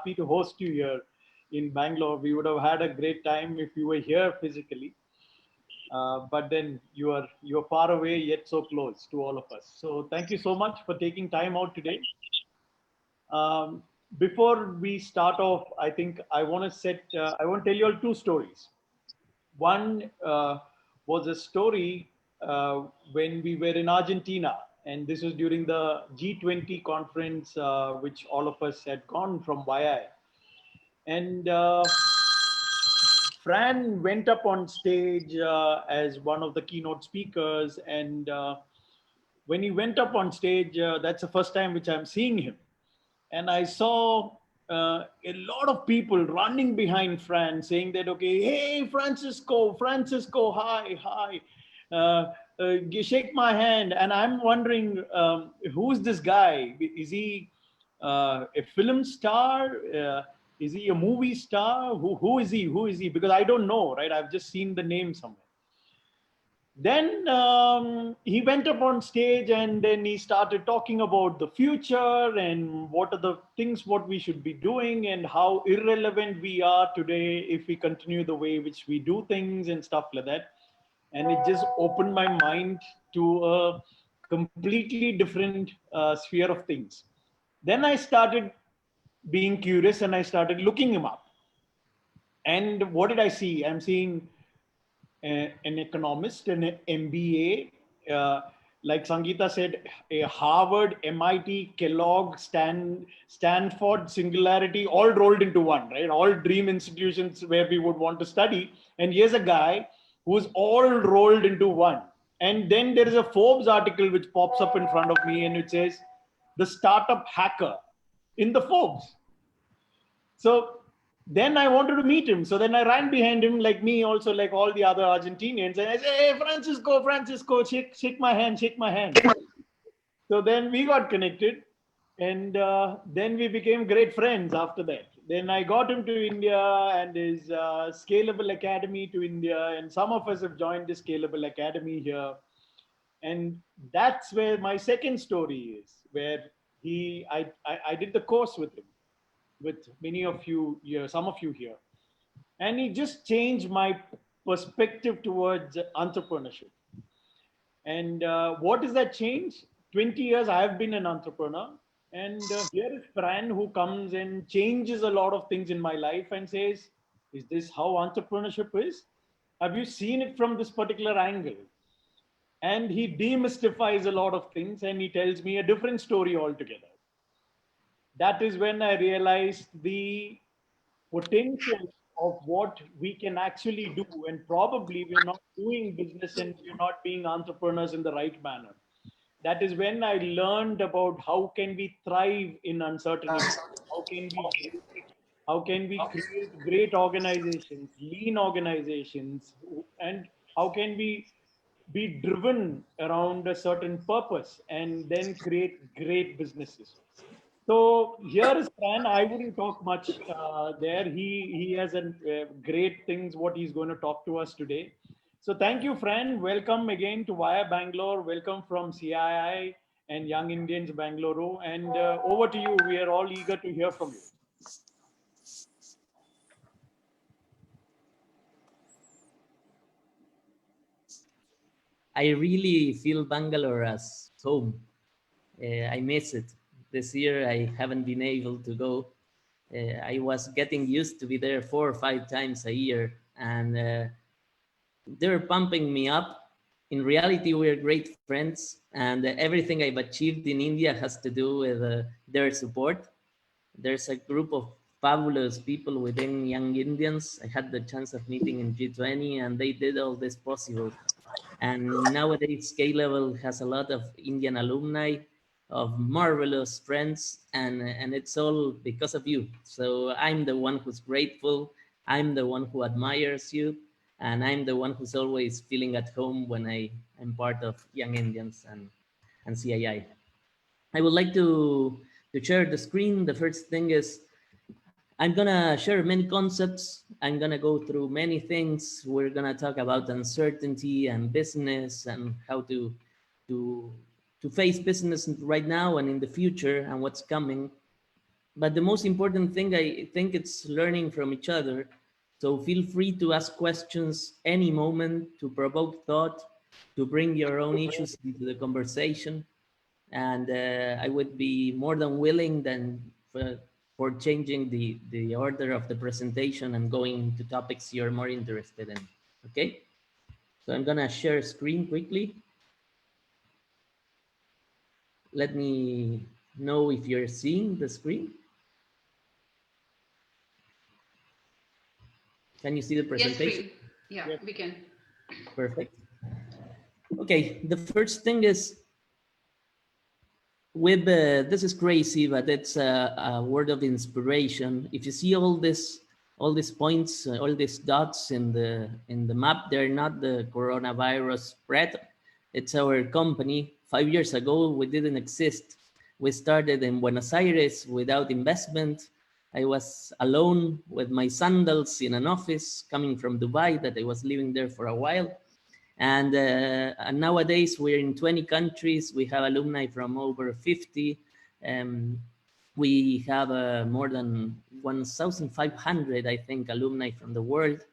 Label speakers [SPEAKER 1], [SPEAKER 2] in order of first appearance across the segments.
[SPEAKER 1] happy to host you here in Bangalore. We would have had a great time if you were here physically. But then you're far away yet so close to all of us. So thank you so much for taking time out today. Um, Before we start off, I think I want to tell you all two stories. One was a story when we were in Argentina, and this was during the G20 conference, which all of us had gone from YI. And Fran went up on stage as one of the keynote speakers. And when he went up on stage, that's the first time which I'm seeing him. And I saw a lot of people running behind Fran saying that, okay, hey, Francisco, hi, hi. Shake my hand. And I'm wondering, who's this guy? Is he a film star? Is he a movie star? Who is he? Who is he? Because I don't know, right? I've just seen the name somewhere. Then he went up on stage and then he started talking about the future and what are the things what we should be doing and how irrelevant we are today if we continue the way which we do things and stuff like that. And it just opened my mind to a completely different sphere of things. Then I started being curious and I started looking him up. And what did I see? I'm seeing an economist, an MBA, like Sangeeta said, a Harvard, MIT, Kellogg, Stanford, Singularity, all rolled into one, right? All dream institutions where we would want to study. And here's a guy who's all rolled into one. And then there is a Forbes article which pops up in front of me and it says, the startup hacker in the Forbes. So then I wanted to meet him. So then I ran behind him, like me, also like all the other Argentinians. And I said, hey, Francisco, shake my hand, shake my hand. So then we got connected. And then we became great friends after that. Then I got him to India and his Scalabl Academy to India. And some of us have joined the Scalabl Academy here. And that's where my second story is, where I did the course with him, with many of you here, some of you here. And it just changed my perspective towards entrepreneurship. And what is that change? 20 years I have been an entrepreneur. And here is Fran who comes and changes a lot of things in my life and says, is this how entrepreneurship is? Have you seen it from this particular angle? And he demystifies a lot of things and he tells me a different story altogether. That is when I realized the potential of what we can actually do. And probably we're not doing business and we're not being entrepreneurs in the right manner. That is when I learned about how can we thrive in uncertainty. How can we create great organizations, lean organizations, and how can we be driven around a certain purpose and then create great businesses. So here is Fran. I wouldn't talk much there. He has a great things what he's going to talk to us today. So thank you, Fran. Welcome again to Via Bangalore. Welcome from CII and Young Indians Bengaluru. And over to you. We are all eager to hear from you.
[SPEAKER 2] I really feel Bangalore as home. I miss it. This year I haven't been able to go. I was getting used to be there 4 or 5 times a year, and they're pumping me up. In reality, we're great friends, and everything I've achieved in India has to do with their support. There's a group of fabulous people within Young Indians. I had the chance of meeting in G20, and they did all this possible. And nowadays, Scalabl has a lot of Indian alumni, of marvelous friends, and it's all because of you. So I'm the one who's grateful. I'm the one who admires you. And I'm the one who's always feeling at home when I'm part of Young Indians and CII. I would like to share the screen. The first thing is I'm gonna share many concepts. I'm gonna go through many things. We're gonna talk about uncertainty and business and how to face business right now and in the future and what's coming. But the most important thing, I think, it's learning from each other. So feel free to ask questions any moment, to provoke thought, to bring your own issues into the conversation. And I would be more than willing for changing the order of the presentation and going to topics you're more interested in. Okay, so I'm gonna share screen quickly. Let me know if you're seeing the screen. Can you see the
[SPEAKER 3] Yes,
[SPEAKER 2] presentation?
[SPEAKER 3] yeah, we can.
[SPEAKER 2] Perfect. Okay, the first thing is with this is crazy, but it's a word of inspiration. If you see all these points, all these dots in the map, they're not the coronavirus spread. It's our company. 5 years ago, we didn't exist. We started in Buenos Aires without investment. I was alone with my sandals in an office coming from Dubai that I was living there for a while. And nowadays we're in 20 countries. We have alumni from over 50. Um, we have more than 1,500, I think, alumni from the world.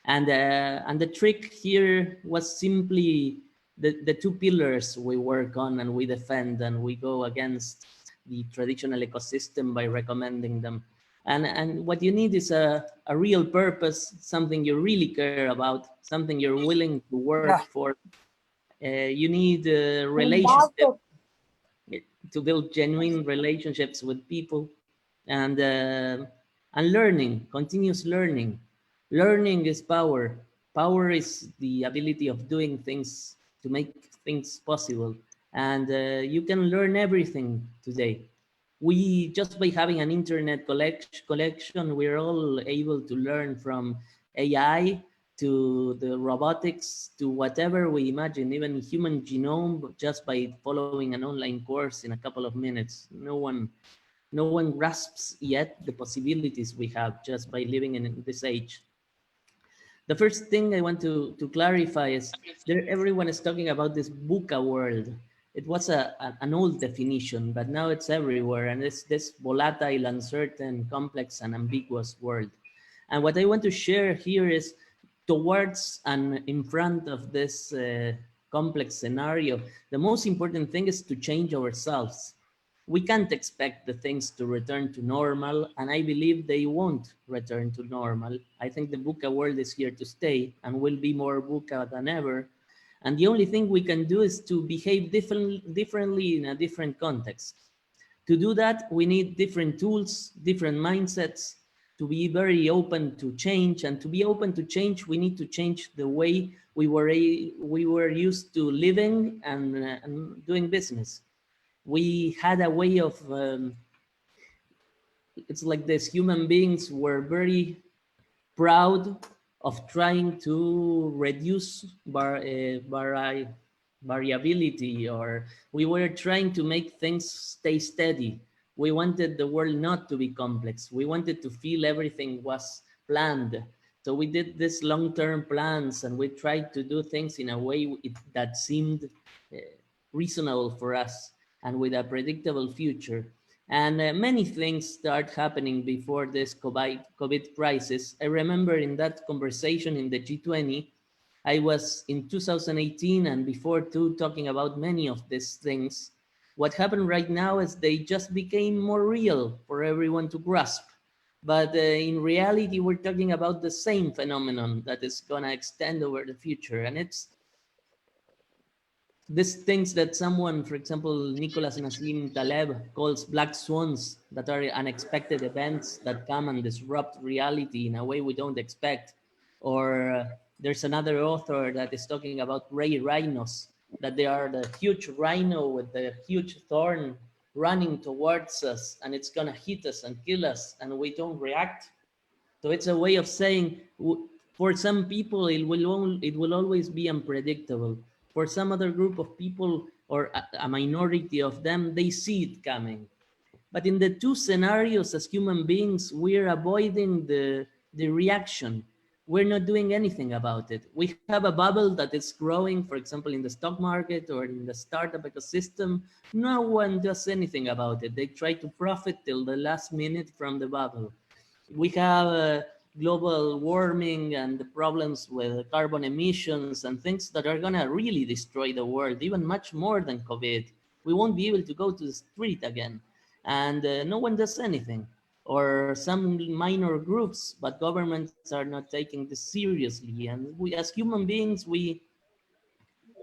[SPEAKER 2] And the trick here was simply the two pillars we work on and we defend, and we go against the traditional ecosystem by recommending them. And what you need is a real purpose, something you really care about, something you're willing to work for. You need relationships, to build genuine relationships with people, and learning, continuous learning. Learning is power. Power is the ability of doing things to make things possible. And you can learn everything today. We just by having an internet collection, we're all able to learn from AI to the robotics to whatever we imagine, even human genome, just by following an online course in a couple of minutes. No one grasps yet the possibilities we have just by living in this age. The first thing I want to clarify is everyone is talking about this VUCA world. It was an old definition, but now it's everywhere, and it's this volatile, uncertain, complex, and ambiguous world. And what I want to share here is towards and in front of this complex scenario, the most important thing is to change ourselves. We can't expect the things to return to normal, and I believe they won't return to normal. I think the VUCA world is here to stay and will be more VUCA than ever. And the only thing we can do is to behave differently in a different context. To do that, we need different tools, different mindsets, to be very open to change. And to be open to change, we need to change the way we were used to living and doing business. We had a way of, it's like this, human beings were very proud of trying to reduce variability, or we were trying to make things stay steady. We wanted the world not to be complex. We wanted to feel everything was planned. So we did these long-term plans, and we tried to do things in a way that seemed reasonable for us and with a predictable future. And many things start happening before this COVID crisis. I remember in that conversation in the G20, I was in 2018 and before too talking about many of these things. What happened right now is they just became more real for everyone to grasp. But in reality, we're talking about the same phenomenon that is gonna extend over the future. And it's these things that someone, for example, Nicholas Nassim Taleb calls black swans, that are unexpected events that come and disrupt reality in a way we don't expect. Or there's another author that is talking about gray rhinos, that they are the huge rhino with the huge thorn running towards us, and it's gonna hit us and kill us, and we don't react. So it's a way of saying, for some people, it will always be unpredictable. For some other group of people, or a minority of them, they see it coming. But in the two scenarios, as human beings, we're avoiding the reaction. we're not doing anything about it. We have a bubble that is growing, for example, in the stock market or in the startup ecosystem. No one does anything about it. They try to profit till the last minute from the bubble. We have global warming and the problems with carbon emissions and things that are going to really destroy the world, even much more than COVID. We won't be able to go to the street again, and no one does anything. Or some minor groups, but governments are not taking this seriously. And we, as human beings, we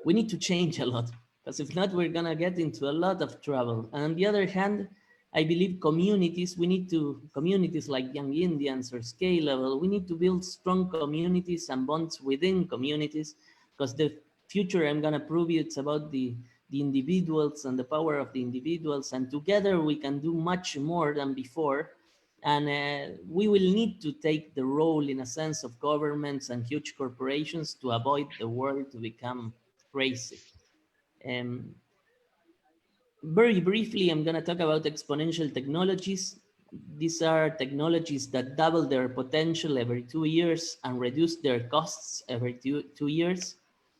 [SPEAKER 2] need to change a lot, because if not, we're gonna get into a lot of trouble. And on the other hand, I believe communities, we need to, communities like Young Indians or Scalabl, we need to build strong communities and bonds within communities, because the future, I'm gonna prove you, it's about the individuals and the power of the individuals, and together we can do much more than before. And we will need to take the role, in a sense, of governments and huge corporations to avoid the world to become crazy. Um, Very briefly, I'm going to talk about exponential technologies. These are technologies that double their potential every 2 years and reduce their costs every two years.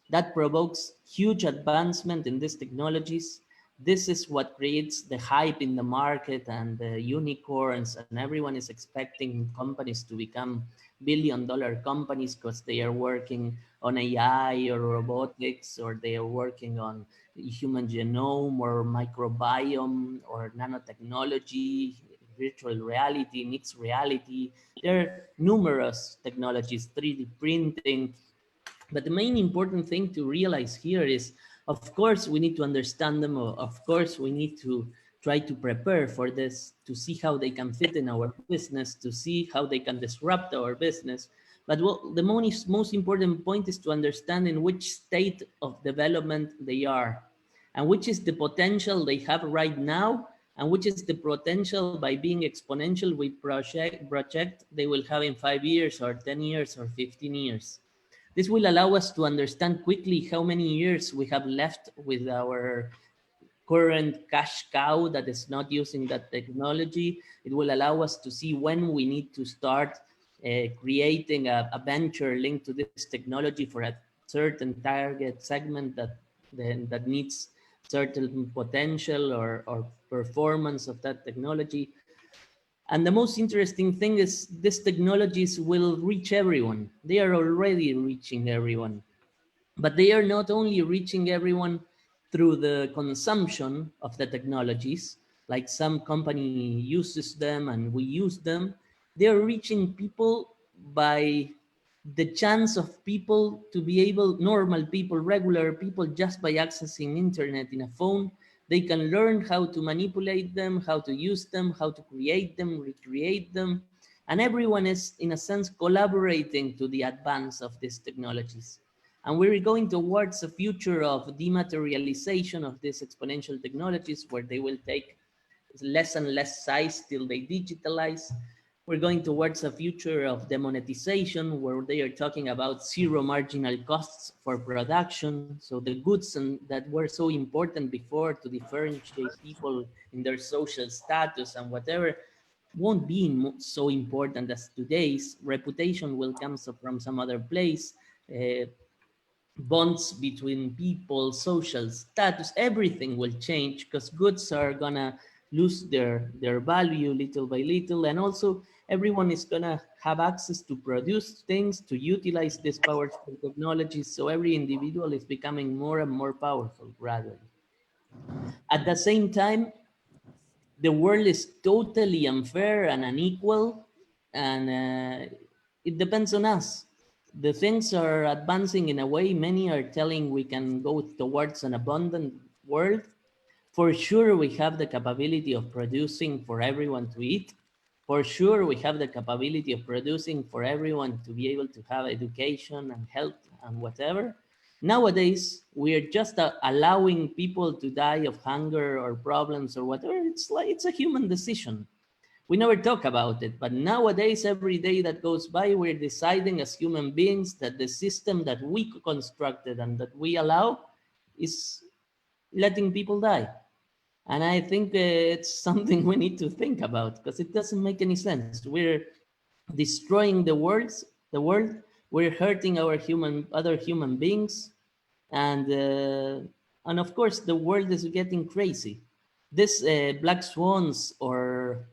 [SPEAKER 2] That provokes huge advancement in these technologies. This is what creates the hype in the market and the unicorns, and everyone is expecting companies to become billion-dollar companies because they are working on AI or robotics, or they are working on human genome or microbiome or nanotechnology, virtual reality, mixed reality. There are numerous technologies, 3D printing. But the main important thing to realize here is, of course, we need to understand them. Of course, we need to try to prepare for this, to see how they can fit in our business, to see how they can disrupt our business. But what the most important point is to understand in which state of development they are, and which is the potential they have right now, and which is the potential by being exponential we project they will have in 5 years or 10 years or 15 years. This will allow us to understand quickly how many years we have left with our current cash cow that is not using that technology. It will allow us to see when we need to start creating a venture linked to this technology for a certain target segment that needs certain potential or performance of that technology. And the most interesting thing is these technologies will reach everyone. They are already reaching everyone. But they are not only reaching everyone through the consumption of the technologies, like some company uses them and we use them. They are reaching people by the chance of people to be able, normal people, regular people, just by accessing internet in a phone. They can learn how to manipulate them, how to use them, how to create them, recreate them. And everyone is, in a sense, collaborating to the advance of these technologies. And we're going towards a future of dematerialization of these exponential technologies, where they will take less and less size till they digitalize. We're going towards a future of demonetization, where they are talking about zero marginal costs for production. So the goods that were so important before to differentiate people in their social status and whatever won't be so important as today's. Reputation will come from some other place. Bonds between people, social status, everything will change, because goods are gonna lose their value little by little. And also everyone is gonna have access to produce things, to utilize these powerful technologies. So every individual is becoming more and more powerful gradually. At the same time, the world is totally unfair and unequal, and it depends on us. The things are advancing in a way, many are telling we can go towards an abundant world. For sure, we have the capability of producing for everyone to eat. For sure, we have the capability of producing for everyone to be able to have education and health and whatever. Nowadays, we are just allowing people to die of hunger or problems or whatever. It's like it's a human decision. We never talk about it, but nowadays, every day that goes by, we're deciding as human beings that the system that we constructed and that we allow is letting people die. And I think it's something we need to think about, because it doesn't make any sense. We're destroying the world We're hurting our other human beings, and of course the world is getting crazy. This black swans or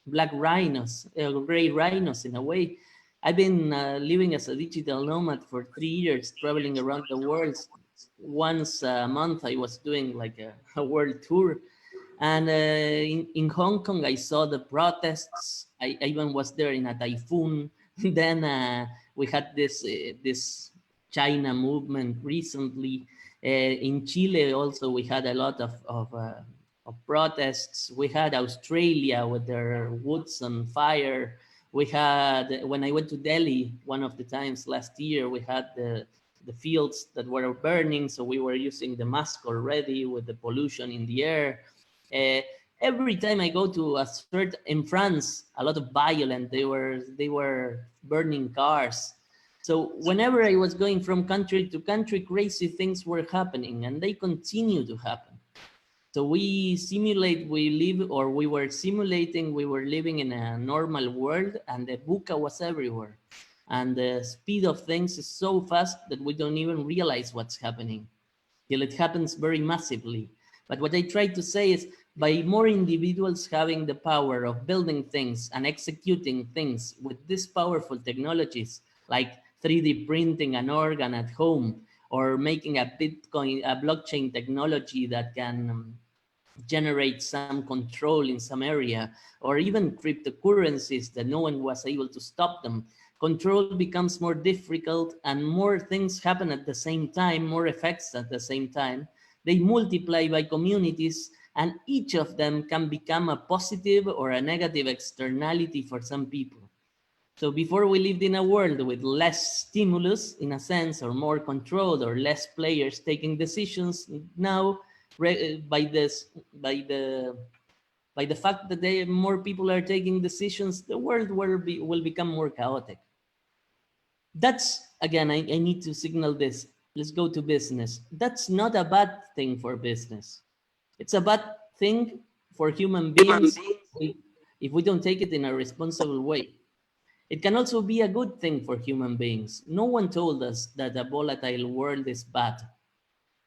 [SPEAKER 2] black rhinos, gray rhinos in a way. I've been living as a digital nomad for 3 years, traveling around the world. Once a month, I was doing like a world tour. And in Hong Kong, I saw the protests. I even was there in a typhoon. Then we had this China movement recently. In Chile, also, we had a lot of protests. We had Australia with their woods on fire. We had, when I went to Delhi one of the times last year, we had the fields that were burning. So we were using the mask already with the pollution in the air. Uh, every time I go to a certain, in France, a lot of violence. They were burning cars. So whenever I was going from country to country, crazy things were happening, and they continue to happen. So we were simulating, we were living in a normal world, and the VUCA was everywhere. And the speed of things is so fast that we don't even realize what's happening till it happens very massively. But what I try to say is, by more individuals having the power of building things and executing things with these powerful technologies, like 3D printing an organ at home, or making a blockchain technology that can generate some control in some area, or even cryptocurrencies that no one was able to stop them, control becomes more difficult, and more things happen at the same time, more effects at the same time. They multiply by communities, and each of them can become a positive or a negative externality for some people. So before, we lived in a world with less stimulus, in a sense, or more control, or less players taking decisions. Now, by the fact that more people are taking decisions, the world will become more chaotic. That's, again, I need to signal this. Let's go to business. That's not a bad thing for business. It's a bad thing for human beings if we don't take it in a responsible way. It can also be a good thing for human beings. No one told us that a volatile world is bad.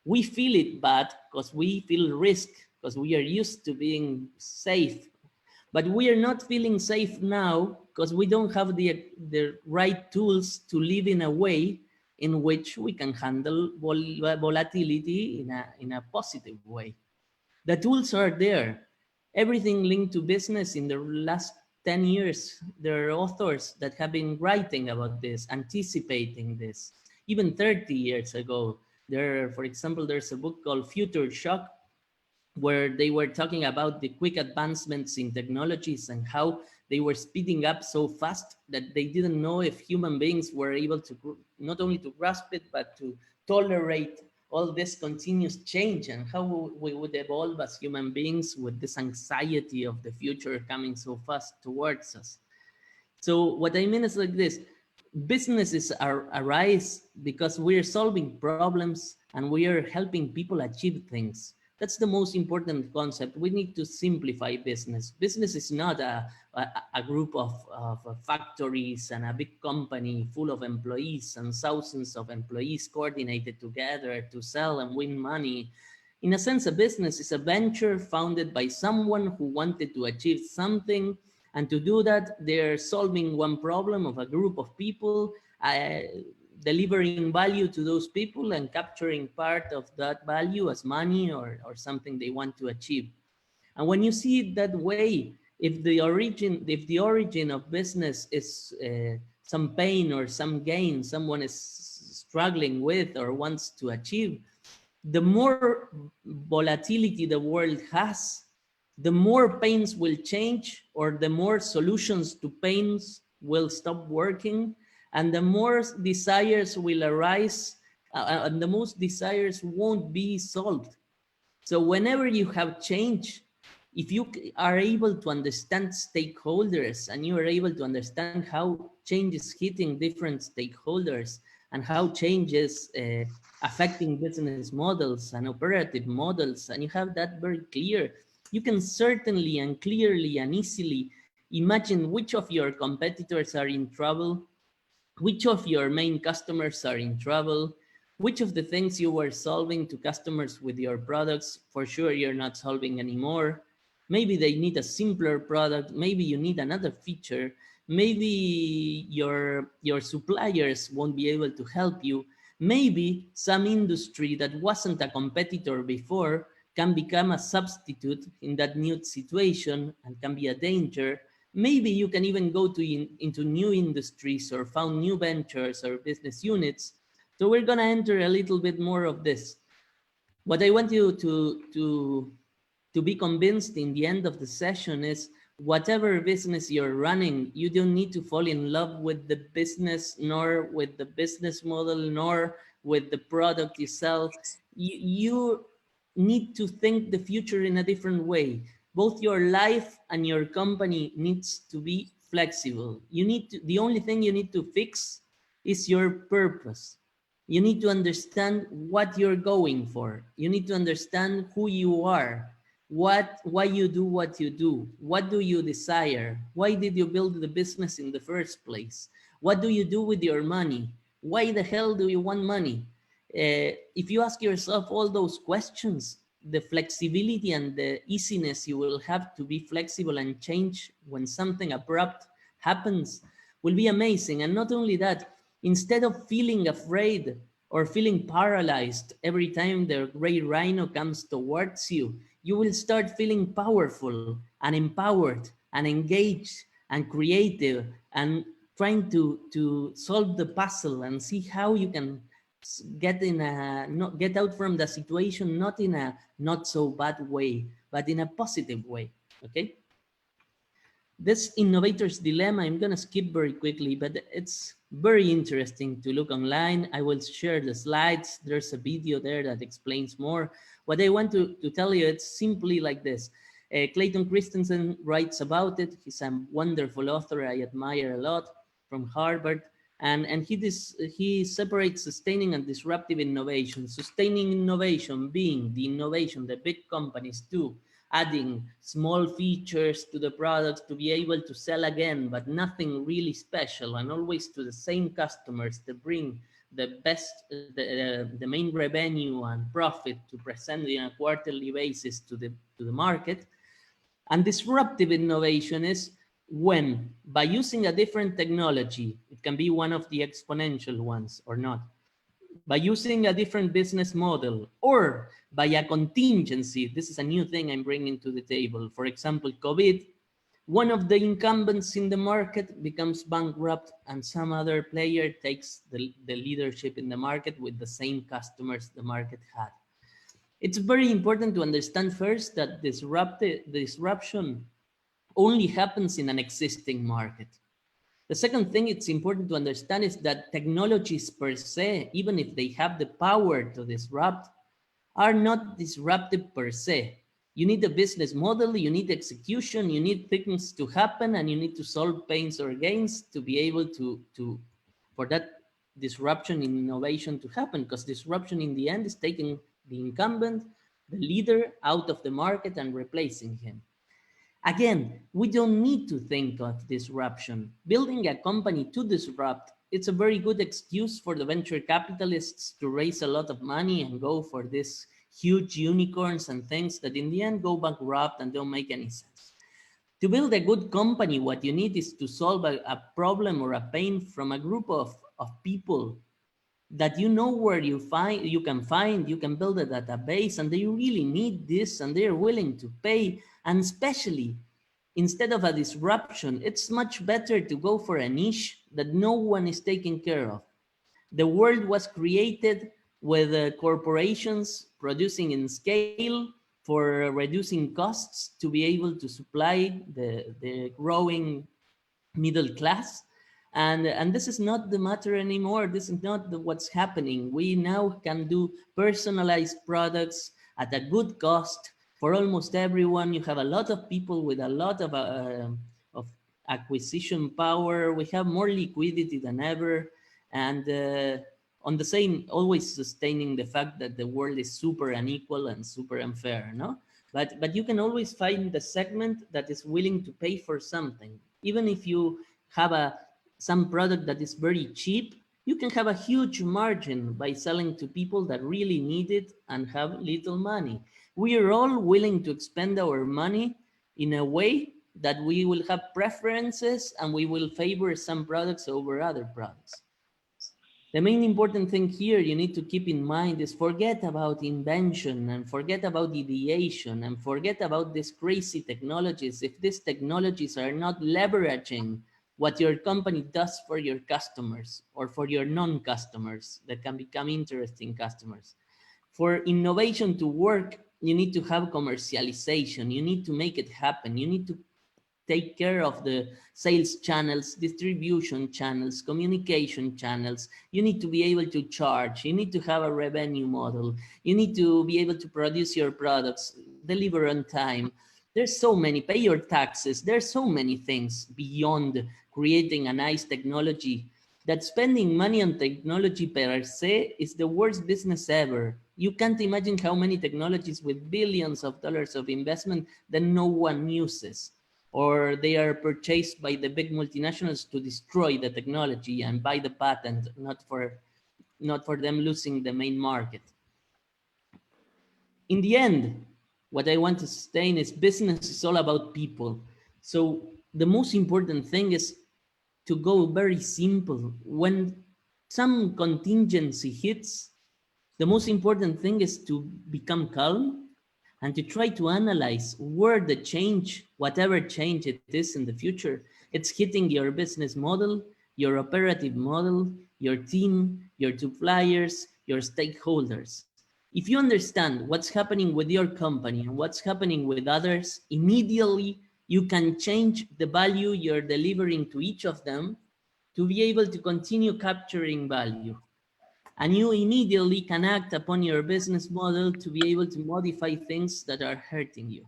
[SPEAKER 2] We feel it bad because we feel risk, because we are used to being safe. But we are not feeling safe now because we don't have the right tools to live in a way in which we can handle volatility in a positive way. The tools are there. Everything linked to business in the last 10 years, there are authors that have been writing about this, anticipating this. Even 30 years ago, for example, there's a book called Future Shock, where they were talking about the quick advancements in technologies and how they were speeding up so fast that they didn't know if human beings were able to not only to grasp it, but to tolerate all this continuous change, and how we would evolve as human beings with this anxiety of the future coming so fast towards us. So what I mean is like this: businesses arise because we're solving problems and we are helping people achieve things. That's the most important concept. We need to simplify business. Business is not a group of factories and a big company full of employees and thousands of employees coordinated together to sell and win money. In a sense, a business is a venture founded by someone who wanted to achieve something, and to do that, they're solving one problem of a group of people, delivering value to those people and capturing part of that value as money or something they want to achieve. And when you see it that way, if the origin of business is some pain or some gain someone is struggling with or wants to achieve, the more volatility the world has, the more pains will change, or the more solutions to pains will stop working, and the more desires will arise, and the most desires won't be solved. So whenever you have change, if you are able to understand stakeholders and you are able to understand how change is hitting different stakeholders and how change is affecting business models and operative models, and you have that very clear, you can certainly and clearly and easily imagine which of your competitors are in trouble, Which of your main customers are in trouble? Which of the things you were solving to customers with your products, for sure you're not solving anymore? Maybe they need a simpler product. Maybe you need another feature. Maybe your suppliers won't be able to help you. Maybe some industry that wasn't a competitor before can become a substitute in that new situation and can be a danger. Maybe you can even go into new industries or found new ventures or business units. So we're going to enter a little bit more of this. What I want you to be convinced in the end of the session is whatever business you're running, you don't need to fall in love with the business, nor with the business model, nor with the product you sell. You need to think the future in a different way. Both your life and your company needs to be flexible. The only thing you need to fix is your purpose. You need to understand what you're going for. You need to understand who you are, why you do what you do, what do you desire, why did you build the business in the first place, what do you do with your money, why the hell do you want money? If you ask yourself all those questions, the flexibility and the easiness you will have to be flexible and change when something abrupt happens will be amazing. And not only that, instead of feeling afraid or feeling paralyzed every time the gray rhino comes towards you, you will start feeling powerful and empowered and engaged and creative and trying to solve the puzzle and see how you can get out from the situation, not in a not so bad way, but in a positive way. Okay. This innovator's dilemma, I'm going to skip very quickly, but it's very interesting to look online. I will share the slides. There's a video there that explains more. What I want to tell you, it's simply like this. Clayton Christensen writes about it. He's a wonderful author I admire a lot, from Harvard. And he separates sustaining and disruptive innovation. Sustaining innovation being the innovation that big companies do, adding small features to the products to be able to sell again, but nothing really special, and always to the same customers to bring the best, the main revenue and profit to present in a quarterly basis to the market. And disruptive innovation is when, by using a different technology, it can be one of the exponential ones or not, by using a different business model, or by a contingency. This is a new thing I'm bringing to the table. For example, COVID, one of the incumbents in the market becomes bankrupt and some other player takes the leadership in the market with the same customers the market had. It's very important to understand first that disruption only happens in an existing market. The second thing it's important to understand is that technologies per se, even if they have the power to disrupt, are not disruptive per se. You need a business model, you need execution, you need things to happen, and you need to solve pains or gains to be able for that disruption in innovation to happen, because disruption in the end is taking the incumbent, the leader, out of the market and replacing him. Again, we don't need to think of disruption. Building a company to disrupt, it's a very good excuse for the venture capitalists to raise a lot of money and go for these huge unicorns and things that in the end go bankrupt and don't make any sense. To build a good company, what you need is to solve a problem or a pain from a group of people that you know where you can build a database, and they really need this and they're willing to pay. And especially, instead of a disruption, it's much better to go for a niche that no one is taking care of. The world was created with corporations producing in scale for reducing costs to be able to supply the growing middle class. And this is not the matter anymore. This is not what's happening. We now can do personalized products at a good cost for almost everyone. You have a lot of people with a lot of acquisition power. We have more liquidity than ever. And on the same, always sustaining the fact that the world is super unequal and super unfair, no? But you can always find the segment that is willing to pay for something. Even if you have a some product that is very cheap, you can have a huge margin by selling to people that really need it and have little money. We are all willing to expend our money in a way that we will have preferences and we will favor some products over other products. The main important thing here you need to keep in mind is forget about invention and forget about ideation and forget about these crazy technologies if these technologies are not leveraging what your company does for your customers or for your non-customers that can become interesting customers. For innovation to work, you need to have commercialization. You need to make it happen. You need to take care of the sales channels, distribution channels, communication channels. You need to be able to charge. You need to have a revenue model. You need to be able to produce your products, deliver on time. There's so many, pay your taxes. There's so many things beyond creating a nice technology that spending money on technology per se is the worst business ever. You can't imagine how many technologies with billions of dollars of investment that no one uses, or they are purchased by the big multinationals to destroy the technology and buy the patent, not for them losing the main market. In the end, what I want to sustain is business is all about people. So the most important thing is to go very simple. When some contingency hits, the most important thing is to become calm and to try to analyze where the change, whatever change it is in the future, it's hitting your business model, your operative model, your team, your suppliers, your stakeholders. If you understand what's happening with your company and what's happening with others, immediately you can change the value you're delivering to each of them to be able to continue capturing value. And you immediately can act upon your business model to be able to modify things that are hurting you.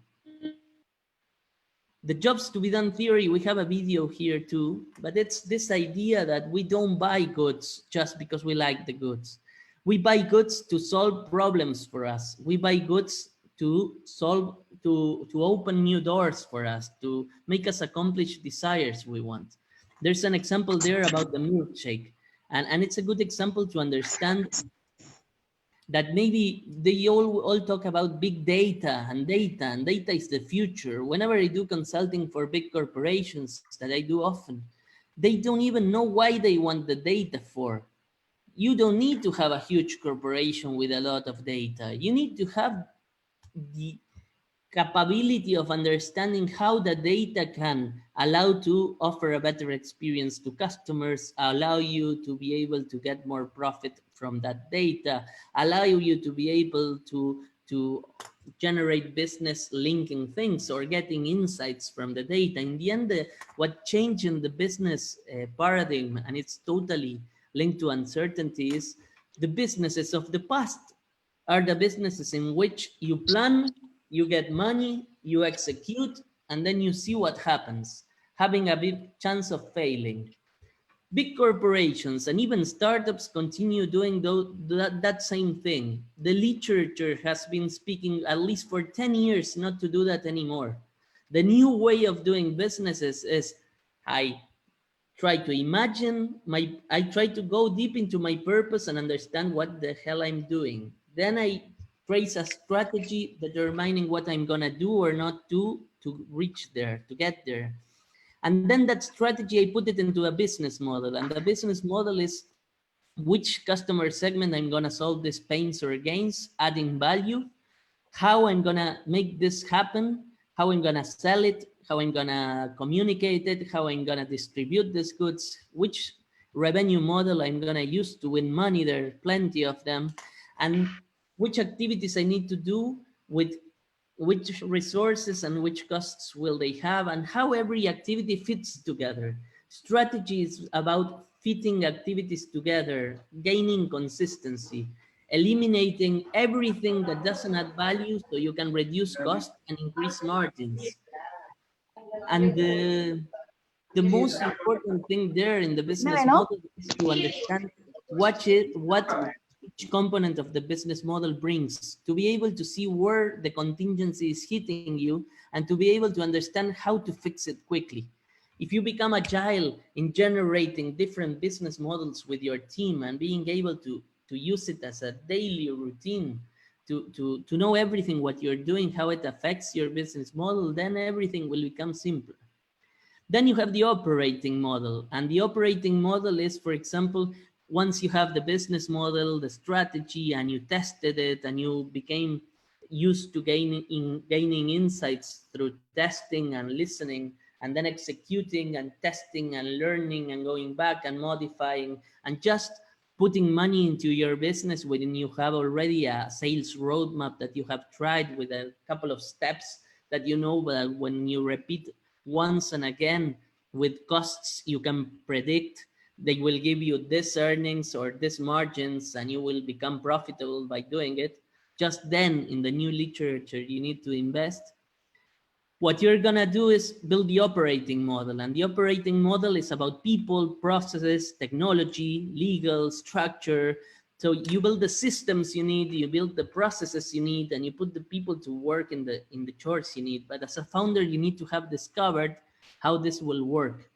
[SPEAKER 2] The jobs to be done theory, we have a video here too, but it's this idea that we don't buy goods just because we like the goods. We buy goods to solve problems for us. We buy goods to open new doors for us, to make us accomplish desires we want. There's an example there about the milkshake. And it's a good example to understand that maybe they all talk about big data, and data is the future. Whenever I do consulting for big corporations, that I do often, they don't even know why they want the data for. You don't need to have a huge corporation with a lot of data. You need to have the capability of understanding how the data can allow to offer a better experience to customers, allow you to be able to get more profit from that data, allow you to be able to generate business linking things or getting insights from the data. In the end, what changed in the business paradigm, and it's totally linked to uncertainty, is the businesses of the past are the businesses in which you plan, you get money, you execute, and then you see what happens, having a big chance of failing. Big corporations and even startups continue doing that same thing. The literature has been speaking at least for 10 years not to do that anymore. The new way of doing businesses is I try to imagine I try to go deep into my purpose and understand what the hell I'm doing. Then I trace a strategy determining what I'm gonna do or not do to reach there, to get there. And then that strategy, I put it into a business model. And the business model is which customer segment I'm gonna solve these pains or gains, adding value, how I'm gonna make this happen, how I'm gonna sell it, how I'm gonna communicate it, how I'm gonna distribute these goods, which revenue model I'm gonna use to win money, there are plenty of them, and which activities I need to do with which resources and which costs will they have, and how every activity fits together. Strategy is about fitting activities together, gaining consistency, eliminating everything that doesn't add value so you can reduce cost and increase margins. And the most important thing there in the business model is to understand what each component of the business model brings, to be able to see where the contingency is hitting you and to be able to understand how to fix it quickly. If you become agile in generating different business models with your team and being able to use it as a daily routine, to know everything what you're doing, how it affects your business model, then everything will become simpler. Then you have the operating model. And the operating model is, for example, once you have the business model, the strategy, and you tested it and you became used to gaining insights through testing and listening, and then executing and testing and learning and going back and modifying and just putting money into your business when you have already a sales roadmap that you have tried with a couple of steps that you know that when you repeat once and again with costs you can predict they will give you this earnings or this margins and you will become profitable by doing it. Just then in the new literature you need to invest. What you're gonna do is build the operating model, and the operating model is about people, processes, technology, legal, structure. So you build the systems you need, you build the processes you need, and you put the people to work in the chores you need. But as a founder, you need to have discovered how this will work.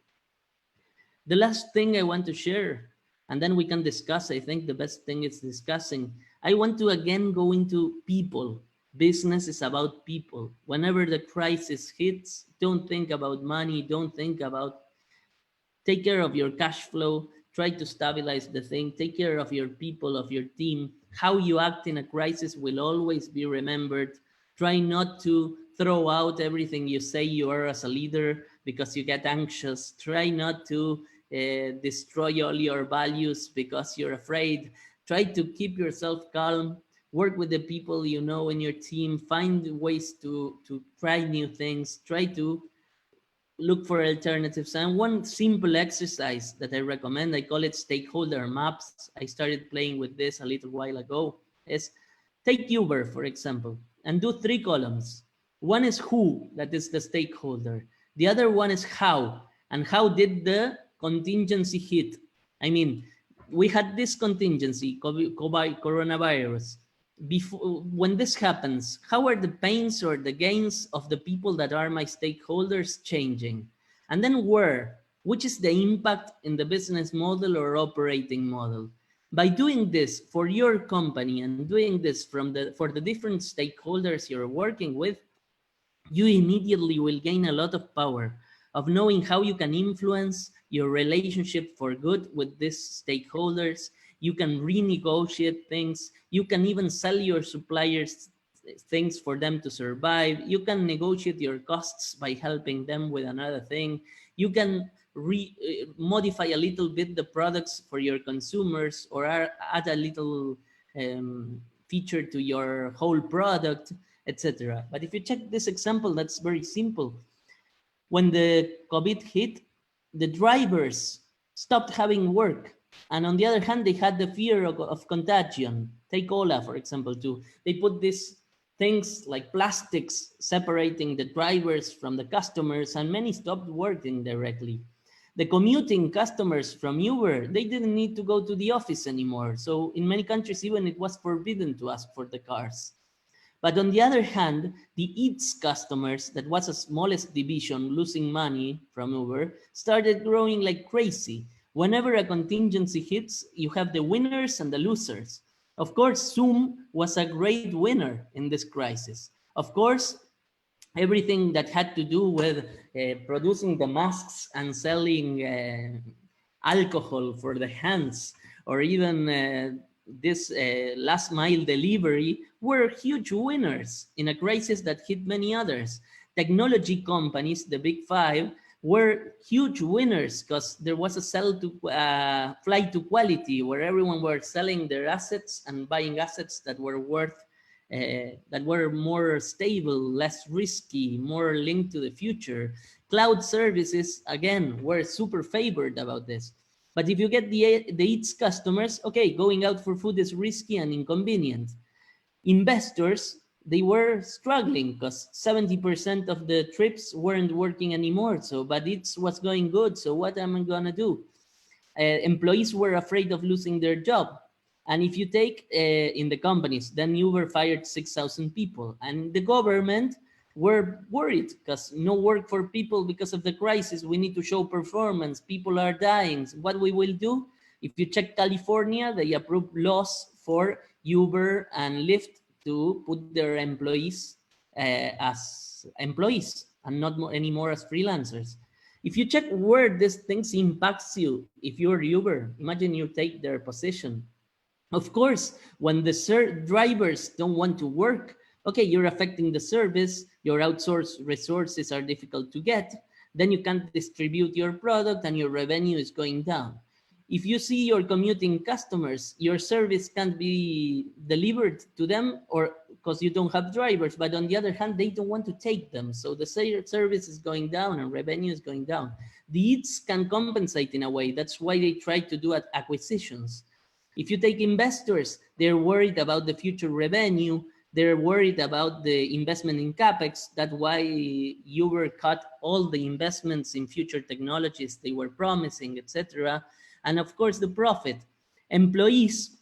[SPEAKER 2] The last thing I want to share, and then we can discuss, I think the best thing is discussing. I want to again go into people. Business is about people. Whenever the crisis hits, don't think about money, don't think about, take care of your cash flow, try to stabilize the thing, take care of your people, of your team. How you act in a crisis will always be remembered. Try not to throw out everything you say you are as a leader because you get anxious. Try not to destroy all your values because you're afraid. Try to keep yourself calm. Work with the people you know in your team. Find ways to try new things. Try to look for alternatives. And one simple exercise that I recommend, I call it Stakeholder Maps. I started playing with this a little while ago, is take Uber, for example, and do 3 columns. One is who, that is the stakeholder. The other one is how, and how did the contingency hit? I mean, we had this contingency, coronavirus. Before, when this happens, how are the pains or the gains of the people that are my stakeholders changing? And then where, which is the impact in the business model or operating model? By doing this for your company and doing this for the different stakeholders you're working with, you immediately will gain a lot of power of knowing how you can influence your relationship for good with these stakeholders. You can renegotiate things. You can even sell your suppliers things for them to survive. You can negotiate your costs by helping them with another thing. You can modify a little bit the products for your consumers or add a little feature to your whole product, etc. But if you check this example, that's very simple. When the COVID hit, the drivers stopped having work. And on the other hand, they had the fear of contagion. Take cola, for example, too. They put these things like plastics separating the drivers from the customers, and many stopped working directly. The commuting customers from Uber, they didn't need to go to the office anymore. So in many countries, even it was forbidden to ask for the cars. But on the other hand, the Eats customers, that was the smallest division losing money from Uber, started growing like crazy. Whenever a contingency hits, you have the winners and the losers. Of course, Zoom was a great winner in this crisis. Of course, everything that had to do with producing the masks and selling alcohol for the hands, or even this last mile delivery, were huge winners in a crisis that hit many others. Technology companies, the big 5, were huge winners because there was a flight to quality where everyone were selling their assets and buying assets that were that were more stable, less risky, more linked to the future. Cloud services, again, were super favored about this. But if you get the Eats customers, okay, going out for food is risky and inconvenient. Investors, they were struggling because 70% of the trips weren't working anymore. So, but it was going good. So what am I gonna do? Employees were afraid of losing their job. And if you take in the companies, then Uber fired 6,000 people. And the government were worried because no work for people because of the crisis. We need to show performance. People are dying. What we will do? If you check California, they approved laws for Uber and Lyft to put their employees as employees and not anymore as freelancers. If you check where these things impacts you, if you're Uber, imagine you take their position. Of course, when the drivers don't want to work, okay, you're affecting the service, your outsourced resources are difficult to get, then you can't distribute your product and your revenue is going down. If you see your commuting customers, your service can't be delivered to them or because you don't have drivers, but on the other hand, they don't want to take them. So the service is going down and revenue is going down. The EATs can compensate in a way. That's why they try to do acquisitions. If you take investors, they're worried about the future revenue. They're worried about the investment in CapEx. That's why Uber cut all the investments in future technologies they were promising, etc. And of course, the profit. Employees,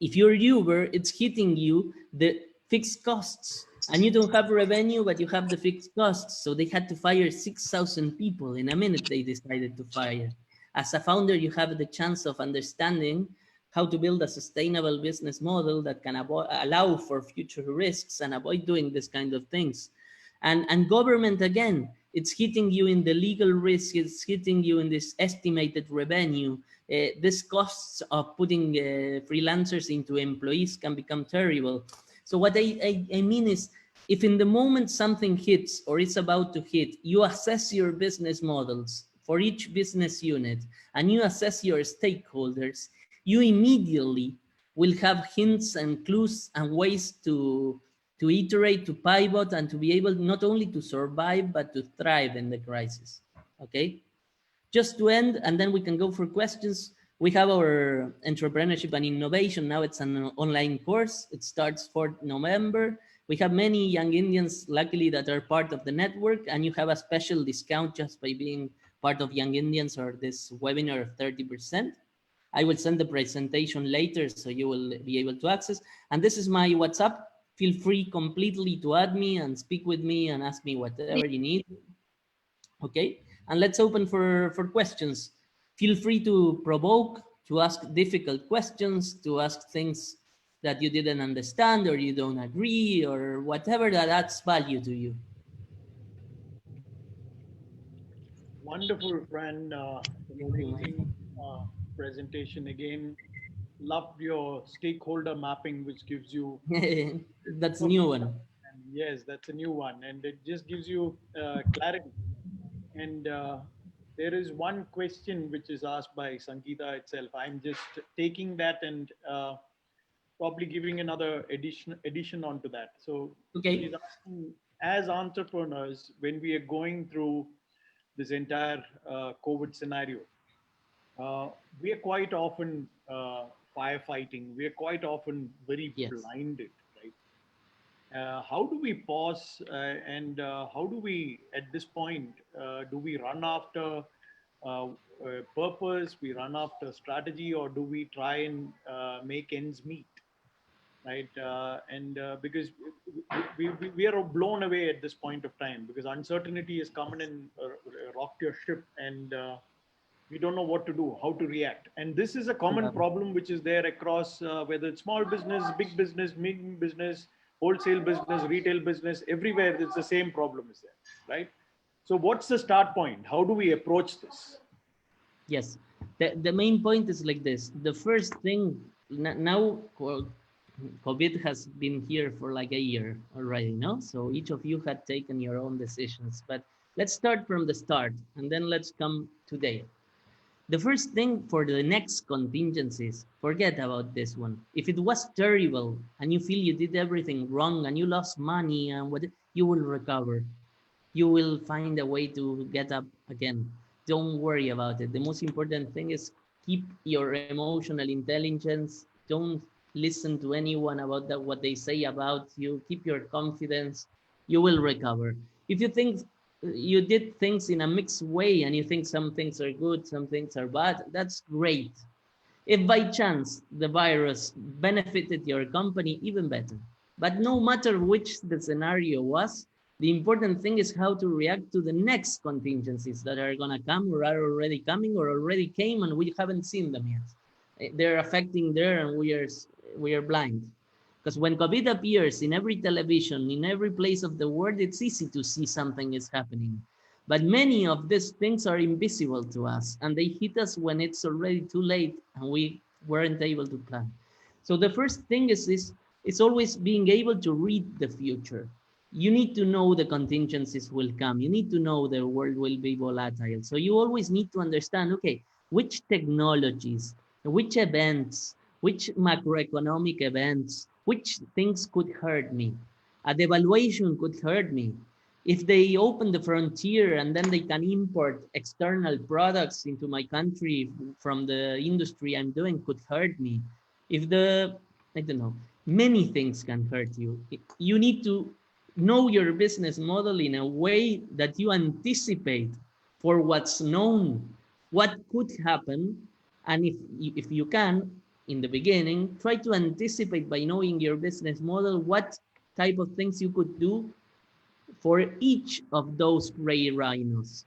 [SPEAKER 2] if you're Uber, it's hitting you the fixed costs. And you don't have revenue, but you have the fixed costs. So they had to fire 6,000 people in a minute they decided to fire. As a founder, you have the chance of understanding how to build a sustainable business model that can allow for future risks and avoid doing this kind of things. And government, again, it's hitting you in the legal risk, it's hitting you in this estimated revenue. This costs of putting freelancers into employees can become terrible. So what I mean is, if in the moment something hits or is about to hit, you assess your business models for each business unit and you assess your stakeholders, you immediately will have hints and clues and ways to iterate, to pivot, and to be able not only to survive, but to thrive in the crisis, okay? Just to end, and then we can go for questions. We have our entrepreneurship and innovation. Now it's an online course. It starts 4th November. We have many young Indians, luckily, that are part of the network, and you have a special discount just by being part of Young Indians or this webinar of 30%. I will send the presentation later so you will be able to access. And this is my WhatsApp. Feel free completely to add me and speak with me and ask me whatever you need. Okay, and let's open for questions. Feel free to provoke, to ask difficult questions, to ask things that you didn't understand or you don't agree or whatever that adds value to you.
[SPEAKER 1] Wonderful, friend.
[SPEAKER 2] Thank you,
[SPEAKER 1] Amazing presentation again. Loved your stakeholder mapping, which gives you
[SPEAKER 2] That's a new one.
[SPEAKER 1] and yes, that's a new one, and it just gives you clarity. And there is one question which is asked by Sangeeta itself. I'm just taking that and probably giving another addition onto that. So she's
[SPEAKER 2] Okay.
[SPEAKER 1] asking, as entrepreneurs, when we are going through this entire COVID scenario, uh, we are quite often firefighting. We are quite often very
[SPEAKER 2] Yes.
[SPEAKER 1] blinded, right? How do we pause and how do we, at this point, do we run after purpose, we run after strategy, or do we try and make ends meet? Right, and because we are blown away at this point of time because uncertainty has come in and rocked your ship, and we don't know what to do, how to react. And this is a common
[SPEAKER 2] Yeah.
[SPEAKER 1] problem which is there across whether it's small business, big business, medium business, wholesale business, retail business, everywhere it's the same problem is there, right? So what's the start point? How do we approach this?
[SPEAKER 2] Yes. The main point is like this. The first thing now, COVID has been here for like a year already, no? So each of you had taken your own decisions, but let's start from the start and then let's come today. The first thing for the next contingencies, forget about this one. If it was terrible and you feel you did everything wrong and you lost money and what, you will recover. You will find a way to get up again. Don't worry about it. The most important thing is keep your emotional intelligence. Don't listen to anyone about that, what they say about you. Keep your confidence. You will recover. If you think you did things in a mixed way and you think some things are good, some things are bad, that's great. If by chance the virus benefited your company, even better. But no matter which the scenario was, The important thing is how to react to the next contingencies that are going to come or are already coming or already came and we haven't seen them yet. They're affecting there and we are blind. Because when COVID appears in every television, in every place of the world, it's easy to see something is happening. But many of these things are invisible to us and they hit us when it's already too late and we weren't able to plan. So the first thing is always being able to read the future. You need to know the contingencies will come. You need to know the world will be volatile. So you always need to understand, okay, which technologies, which events, which macroeconomic events, which things could hurt me. A devaluation could hurt me. If they open the frontier and then they can import external products into my country from the industry I'm doing could hurt me. If I don't know, many things can hurt you. You need to know your business model in a way that you anticipate for what's known, what could happen, and if you can, in the beginning, try to anticipate by knowing your business model what type of things you could do for each of those gray rhinos.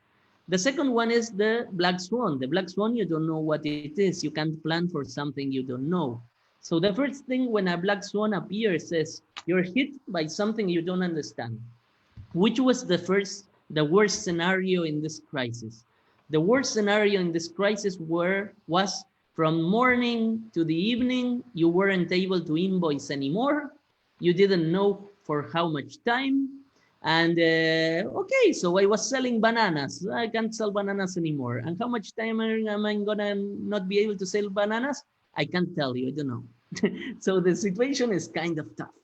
[SPEAKER 2] The second one is the black swan. The black swan, you don't know what it is. You can't plan for something you don't know. So the first thing when a black swan appears is you're hit by something you don't understand. Which was the worst scenario in this crisis? The worst scenario in this crisis was from morning to the evening, you weren't able to invoice anymore. You didn't know for how much time. And okay, so I was selling bananas. I can't sell bananas anymore. And how much time am I gonna not be able to sell bananas? I can't tell you, I don't know. So the situation is kind of tough.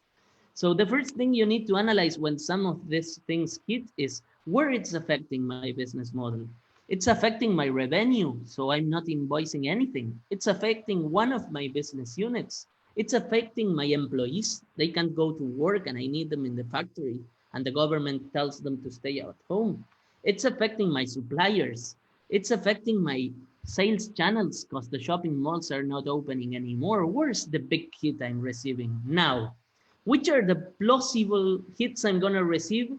[SPEAKER 2] So the first thing you need to analyze when some of these things hit is where it's affecting my business model. It's affecting my revenue, so I'm not invoicing anything. It's affecting one of my business units. It's affecting my employees. They can't go to work and I need them in the factory and the government tells them to stay at home. It's affecting my suppliers. It's affecting my sales channels because the shopping malls are not opening anymore. Where's the big hit I'm receiving now? Which are the plausible hits I'm gonna receive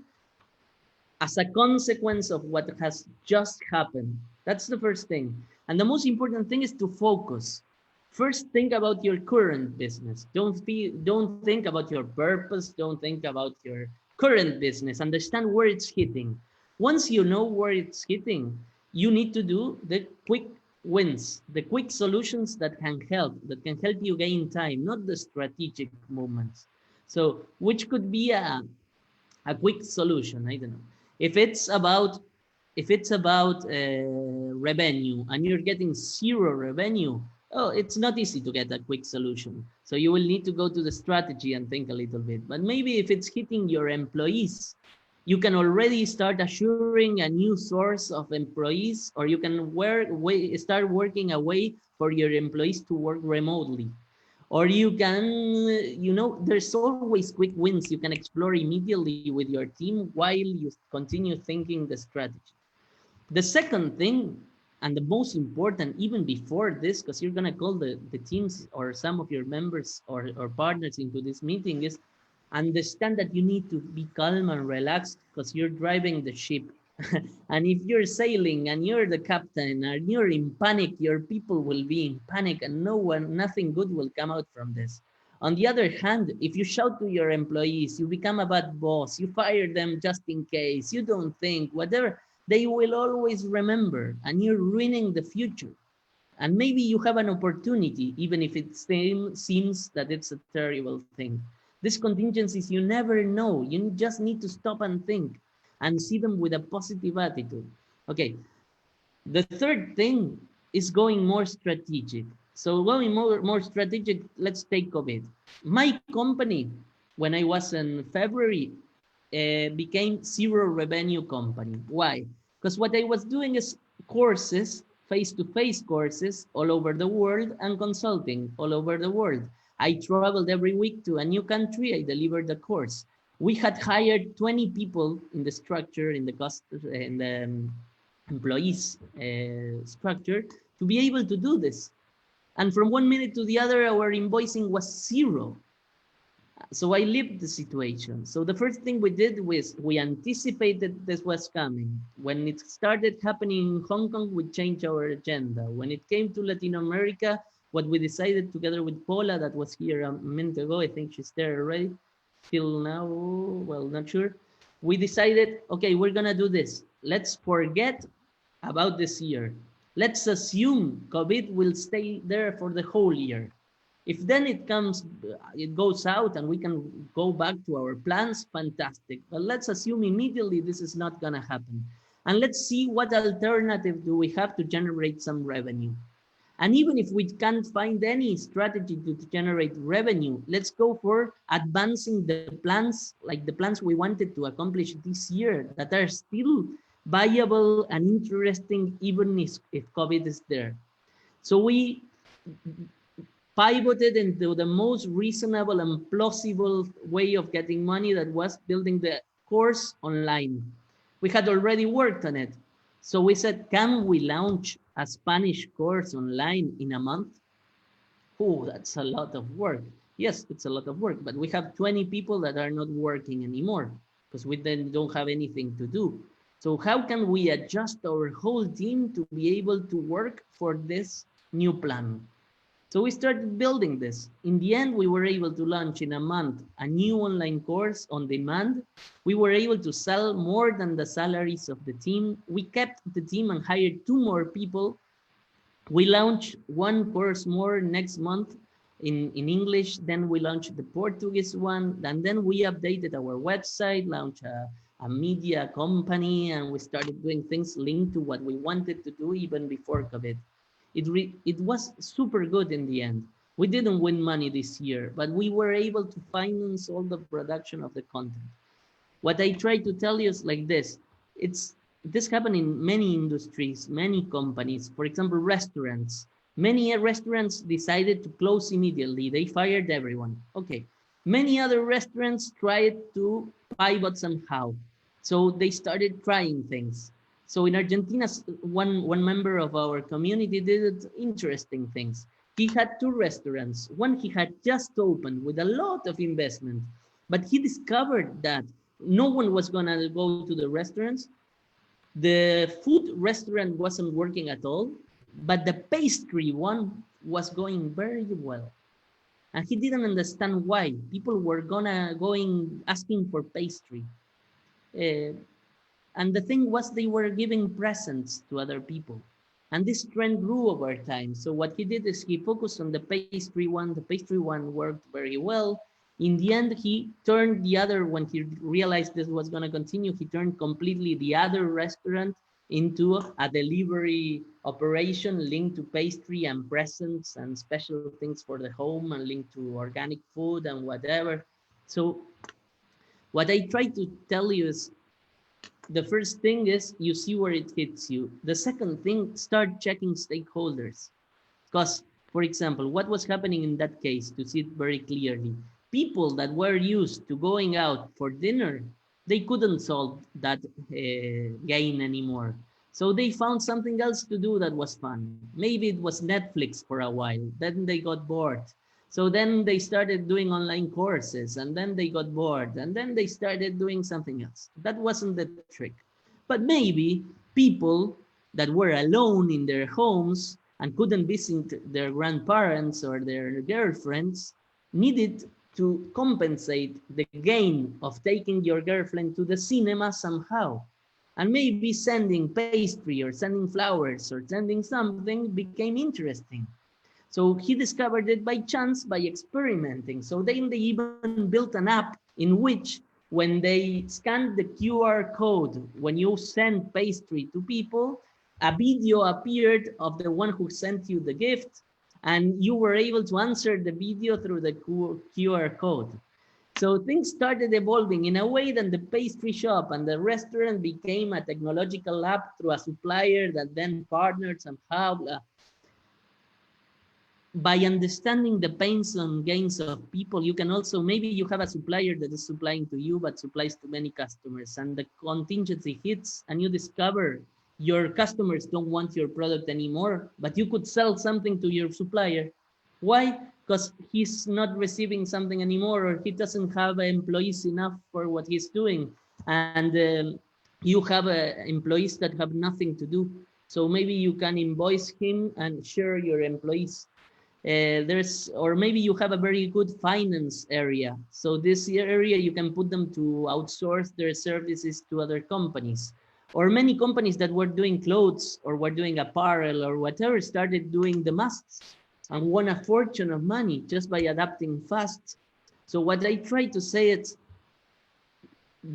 [SPEAKER 2] as a consequence of what has just happened? That's the first thing. And the most important thing is to focus. First, think about your current business. Don't think about your purpose. Don't think about your current business. Understand where it's hitting. Once you know where it's hitting, you need to do the quick wins, the quick solutions that can help you gain time, not the strategic movements. So, which could be a quick solution? I don't know. If it's about revenue and you're getting zero revenue, oh, it's not easy to get a quick solution. So you will need to go to the strategy and think a little bit. But maybe if it's hitting your employees, you can already start assuring a new source of employees, or you can start working a way for your employees to work remotely. Or you can, there's always quick wins you can explore immediately with your team while you continue thinking the strategy. The second thing, and the most important, even before this, because you're going to call the teams or some of your members or partners into this meeting, is understand that you need to be calm and relaxed because you're driving the ship. And if you're sailing and you're the captain and you're in panic, your people will be in panic and nothing good will come out from this. On the other hand, if you shout to your employees, you become a bad boss, you fire them just in case, you don't think, whatever, they will always remember and you're ruining the future. And maybe you have an opportunity, even if it seems that it's a terrible thing. These contingencies, you never know. You just need to stop and think and see them with a positive attitude. Okay, the third thing is going more strategic. So going more strategic, let's take COVID. My company, when I was in February, became zero revenue company. Why? Because what I was doing is courses, face-to-face courses all over the world and consulting all over the world. I traveled every week to a new country, I delivered the course. We had hired 20 people in the structure, in the employees structure to be able to do this. And from one minute to the other, our invoicing was zero. So I lived the situation. So the first thing we did was we anticipated this was coming. When it started happening in Hong Kong, we changed our agenda. When it came to Latin America, what we decided together with Paula, that was here a minute ago, I think she's there already, till now, well, not sure. We decided, okay, we're gonna do this. Let's forget about this year. Let's assume COVID will stay there for the whole year. If then it goes out and we can go back to our plans, fantastic. But let's assume immediately this is not gonna happen. And let's see what alternative do we have to generate some revenue. And even if we can't find any strategy to generate revenue, let's go for advancing the plans, like the plans we wanted to accomplish this year that are still viable and interesting, even if COVID is there. So we pivoted into the most reasonable and plausible way of getting money, that was building the course online. We had already worked on it. So we said, can we launch a Spanish course online in a month? Oh, that's a lot of work. Yes, it's a lot of work, but we have 20 people that are not working anymore because we then don't have anything to do. So how can we adjust our whole team to be able to work for this new plan? So we started building this. In the end, we were able to launch in a month a new online course on demand. We were able to sell more than the salaries of the team. We kept the team and hired 2 more people. We launched 1 course more next month in English. Then we launched the Portuguese one. And then we updated our website, launched a media company, and we started doing things linked to what we wanted to do even before COVID. It was super good in the end. We didn't win money this year, but we were able to finance all the production of the content. What I try to tell you is like this. This happened in many industries, many companies. For example, restaurants. Many restaurants decided to close immediately. They fired everyone. Okay. Many other restaurants tried to pivot somehow. So they started trying things. So in Argentina, one member of our community did interesting things. He had 2 restaurants. One he had just opened with a lot of investment, but he discovered that no one was gonna go to the restaurants. The food restaurant wasn't working at all, but the pastry one was going very well. And he didn't understand why. People were going asking for pastry. Uh, and the thing was, they were giving presents to other people. And this trend grew over time. So what he did is he focused on the pastry one. The pastry one worked very well. In the end, he turned the other, when he realized this was going to continue, he turned completely the other restaurant into a delivery operation linked to pastry and presents and special things for the home and linked to organic food and whatever. So what I try to tell you is, the first thing is you see where it hits you. The second thing, start checking stakeholders. Because, for example, what was happening in that case, to see it very clearly, people that were used to going out for dinner, they couldn't solve that gain anymore. So they found something else to do that was fun. Maybe it was Netflix for a while. Then they got bored. So then they started doing online courses, and then they got bored, and then they started doing something else. That wasn't the trick. But maybe people that were alone in their homes and couldn't visit their grandparents or their girlfriends needed to compensate the gain of taking your girlfriend to the cinema somehow. And maybe sending pastry or sending flowers or sending something became interesting. So he discovered it by chance, by experimenting. So then they even built an app in which, when they scanned the QR code, when you send pastry to people, a video appeared of the one who sent you the gift, and you were able to answer the video through the QR code. So things started evolving in a way that the pastry shop and the restaurant became a technological app through a supplier that then partnered somehow. By understanding the pains and gains of people, you can also, maybe you have a supplier that is supplying to you, but supplies to many customers, and the contingency hits, and you discover your customers don't want your product anymore, but you could sell something to your supplier. Why? because he's not receiving something anymore, or he doesn't have employees enough for what he's doing. And you have employees that have nothing to do. So maybe you can invoice him and share your employees. Or maybe you have a very good finance area. So this area, you can put them to outsource their services to other companies. Or many companies that were doing clothes or were doing apparel or whatever started doing the masks and won a fortune of money just by adapting fast. So what I try to say is,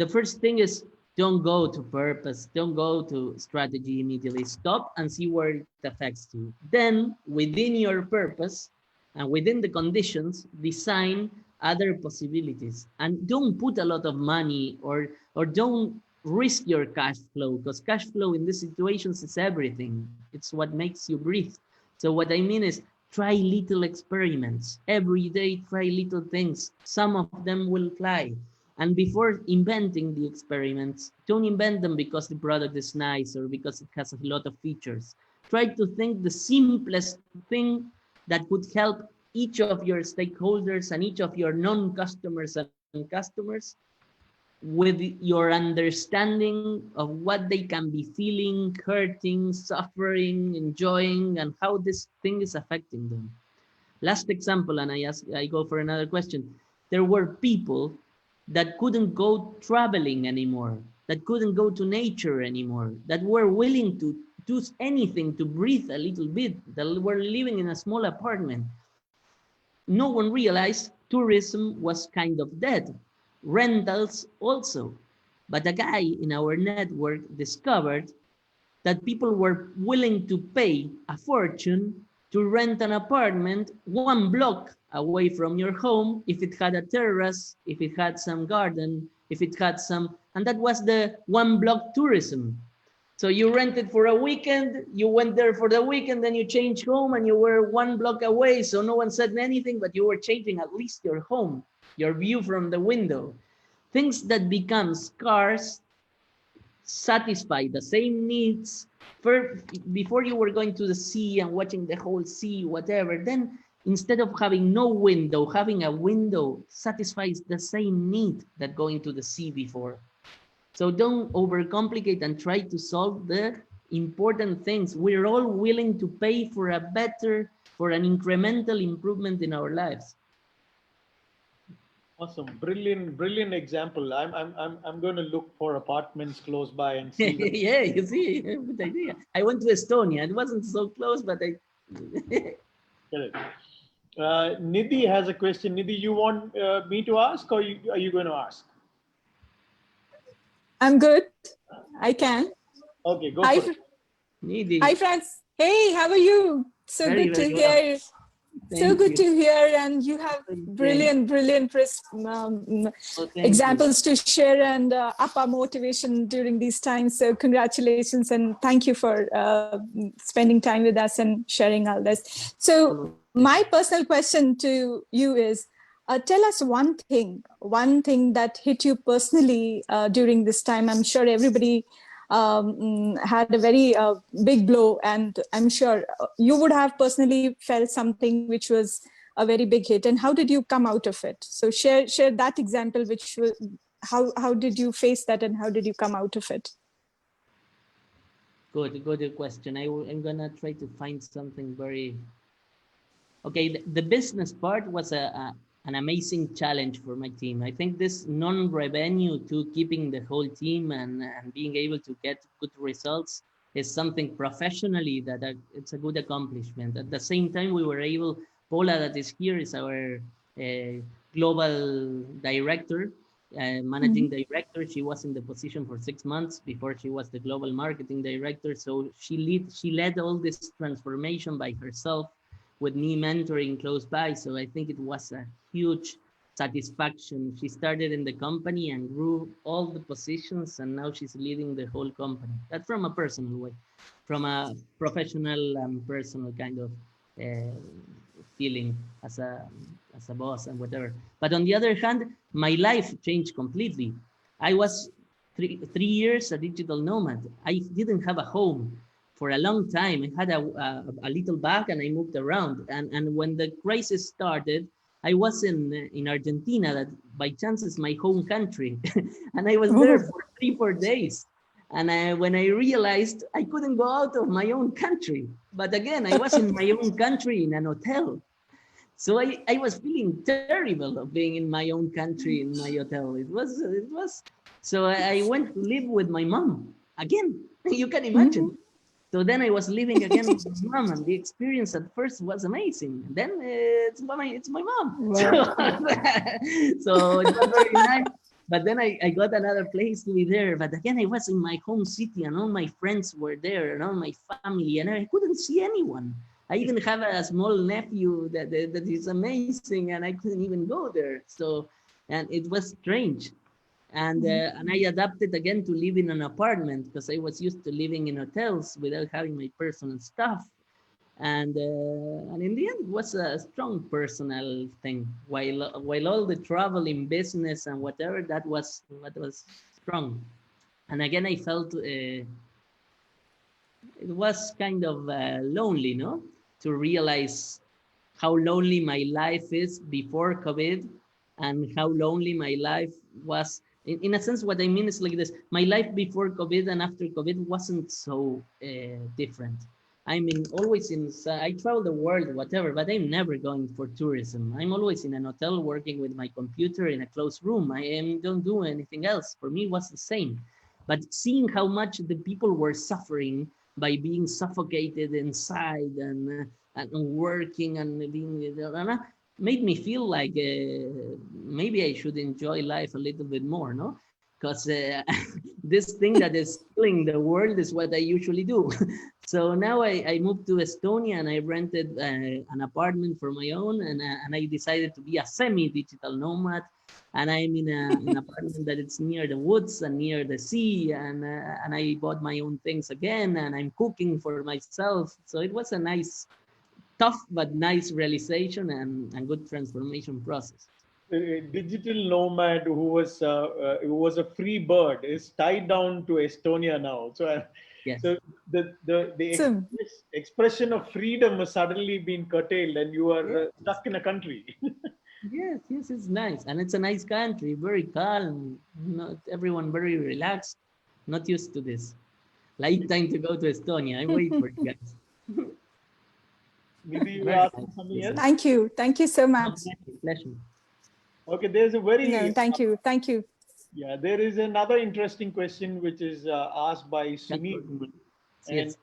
[SPEAKER 2] the first thing is, don't go to purpose, don't go to strategy immediately. Stop and see where it affects you. Then, within your purpose and within the conditions, design other possibilities. And don't put a lot of money or don't risk your cash flow, because cash flow in these situations is everything. It's what makes you breathe. So what I mean is, try little experiments. Every day, try little things. Some of them will fly. And before inventing the experiments, don't invent them because the product is nice or because it has a lot of features. Try to think the simplest thing that could help each of your stakeholders and each of your non-customers and customers with your understanding of what they can be feeling, hurting, suffering, enjoying, and how this thing is affecting them. Last example, and I go for another question. There were people that couldn't go traveling anymore, that couldn't go to nature anymore, that were willing to do anything to breathe a little bit, that were living in a small apartment. No one realized tourism was kind of dead. Rentals also. But a guy in our network discovered that people were willing to pay a fortune to rent an apartment 1 block away from your home if it had a terrace, if it had some garden, if it had some, and that was the 1 block tourism. So you rented for a weekend, you went there for the weekend, then you changed home and you were 1 block away. So no one said anything, but you were changing at least your home, your view from the window. Things that become scarce satisfy the same needs. Before you were going to the sea and watching the whole sea, whatever, then instead of having no window, having a window satisfies the same need that going to the sea before. So don't overcomplicate and try to solve the important things. We're all willing to pay for a better, for an incremental improvement in our lives.
[SPEAKER 1] Awesome, brilliant example. I'm going to look for apartments close by and see.
[SPEAKER 2] Yeah, you see, good idea. I went to Estonia. It wasn't so close, but I.
[SPEAKER 1] Correct. Nidhi has a question. Nidhi, you want me to ask, or are you going to ask?
[SPEAKER 3] I'm good. I can.
[SPEAKER 1] Okay, go for it.
[SPEAKER 2] Nidhi.
[SPEAKER 3] Hi, Franz. Hey, how are you? So
[SPEAKER 2] Very,
[SPEAKER 3] good to
[SPEAKER 2] very
[SPEAKER 3] hear.
[SPEAKER 2] well.
[SPEAKER 3] So good to hear, and you have brilliant examples to share and up our motivation during these times. So congratulations and thank you for spending time with us and sharing all this. So my personal question to you is, tell us one thing that hit you personally during this time. I'm sure everybody had a very big blow, and I'm sure you would have personally felt something which was a very big hit. And how did you come out of it? So share that example, which was, how did you face that and how did you come out of it?
[SPEAKER 2] Good question. I'm gonna try to find something very. Okay, the business part was an amazing challenge for my team. I think this non-revenue to keeping the whole team and being able to get good results is something professionally that it's a good accomplishment. At the same time, we were able, Paula that is here is our global director, managing director. She was in the position for 6 months before she was the global marketing director. So she led all this transformation by herself, with me mentoring close by. So I think it was a huge satisfaction. She started in the company and grew all the positions, and now she's leading the whole company. That's from a personal way, from a professional and personal kind of feeling as a boss and whatever. But on the other hand, my life changed completely. I was three years a digital nomad. I didn't have a home. for a long time. I had a little bag and I moved around. And when the crisis started, I was in Argentina, that by chance is my home country. And I was there
[SPEAKER 3] Oh.
[SPEAKER 2] for 3-4 days. And when I realized I couldn't go out of my own country, but again, I was in my own country in an hotel. So I was feeling terrible of being in my own country in my hotel. It was. So I went to live with my mom again. You can imagine. So then I was living again with my mom, and the experience at first was amazing. And then it's my mom.
[SPEAKER 3] Wow.
[SPEAKER 2] So it was very nice. But then I got another place to be there. But again, I was in my home city, and all my friends were there, and all my family, and I couldn't see anyone. I even have a small nephew that is amazing, and I couldn't even go there. So, and it was strange. And I adapted again to live in an apartment because I was used to living in hotels without having my personal stuff. And in the end, it was a strong personal thing. While all the travel in business and whatever, that was what was strong. And again, I felt it was kind of lonely, no? To realize how lonely my life is before COVID and how lonely my life was. In a sense, what I mean is like this: my life before COVID and after COVID wasn't so different. I mean, always I travel the world, whatever, but I'm never going for tourism. I'm always in an hotel working with my computer in a closed room. Don't do anything else. For me, it was the same. But seeing how much the people were suffering by being suffocated inside and working and being made me feel like maybe I should enjoy life a little bit more, no? Because this thing that is killing the world is what I usually do. So now I moved to Estonia and I rented an apartment for my own, and I decided to be a semi-digital nomad. And I'm in an apartment that it's near the woods and near the sea, and I bought my own things again, and I'm cooking for myself. So it was a nice, tough but nice realization and good transformation process.
[SPEAKER 1] A digital nomad who was a free bird is tied down to Estonia now. So,
[SPEAKER 2] Yes.
[SPEAKER 1] so the expression of freedom has suddenly been curtailed, and you are stuck in a country.
[SPEAKER 2] Yes, it's nice, and it's a nice country, very calm. Not everyone very relaxed, not used to this. Like time to go to Estonia. I wait for you guys.
[SPEAKER 1] Maybe you ask something else.
[SPEAKER 3] Thank you so much.
[SPEAKER 2] Pleasure.
[SPEAKER 1] Okay, there's a very
[SPEAKER 3] thank you.
[SPEAKER 1] Yeah, there is another interesting question which is asked by Sunil, and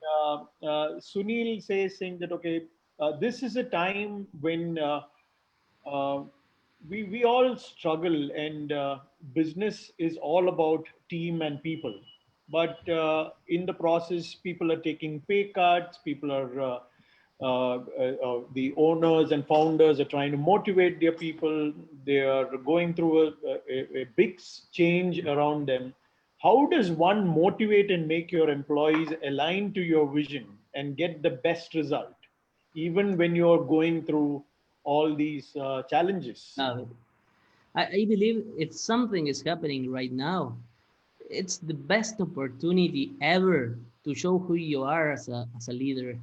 [SPEAKER 1] Sunil saying that okay, this is a time when we all struggle, and business is all about team and people. But in the process, people are taking pay cuts. People are the owners and founders are trying to motivate their people. They are going through a big change around them. How does one motivate and make your employees align to your vision and get the best result, even when you're going through all these challenges?
[SPEAKER 2] I believe if something is happening right now, it's the best opportunity ever to show who you are as a leader.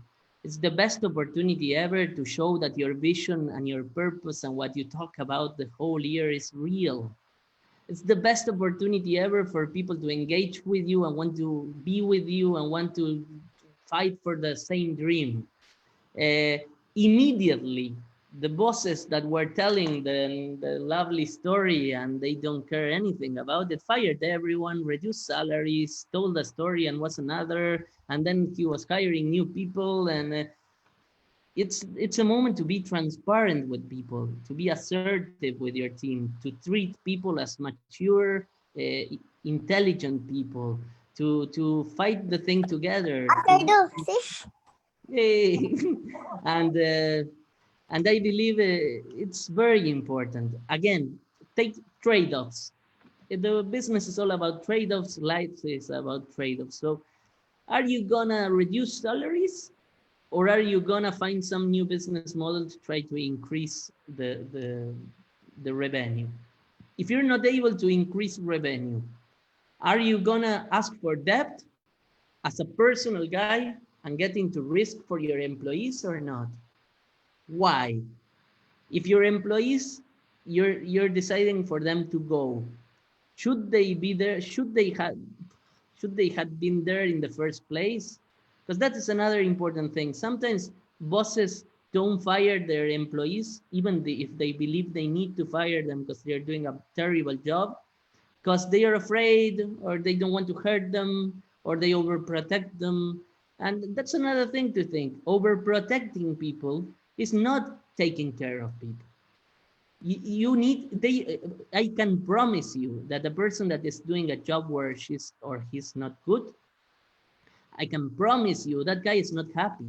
[SPEAKER 2] It's the best opportunity ever to show that your vision and your purpose and what you talk about the whole year is real. It's the best opportunity ever for people to engage with you and want to be with you and want to fight for the same dream. Immediately, the bosses that were telling the lovely story and they don't care anything about it, fired everyone, reduced salaries, told a story and was another, and then he was hiring new people. And it's a moment to be transparent with people, to be assertive with your team, to treat people as mature, intelligent people, to fight the thing together. Hey. And I believe it's very important. Again, take trade-offs. The business is all about trade-offs. Life is about trade-offs. So are you gonna reduce salaries, or are you gonna find some new business model to try to increase the revenue? If you're not able to increase revenue, are you gonna ask for debt as a personal guy, and getting to risk for your employees or not? Why? If your employees, you're deciding for them to go, should they be there? Should they have been there in the first place? Because that is another important thing. Sometimes bosses don't fire their employees, even if they believe they need to fire them because they're doing a terrible job, because they are afraid or they don't want to hurt them or they overprotect them. And that's another thing to think. Overprotecting people is not taking care of people. You need, I can promise you that the person that is doing a job where she's or he's not good, I can promise you that guy is not happy.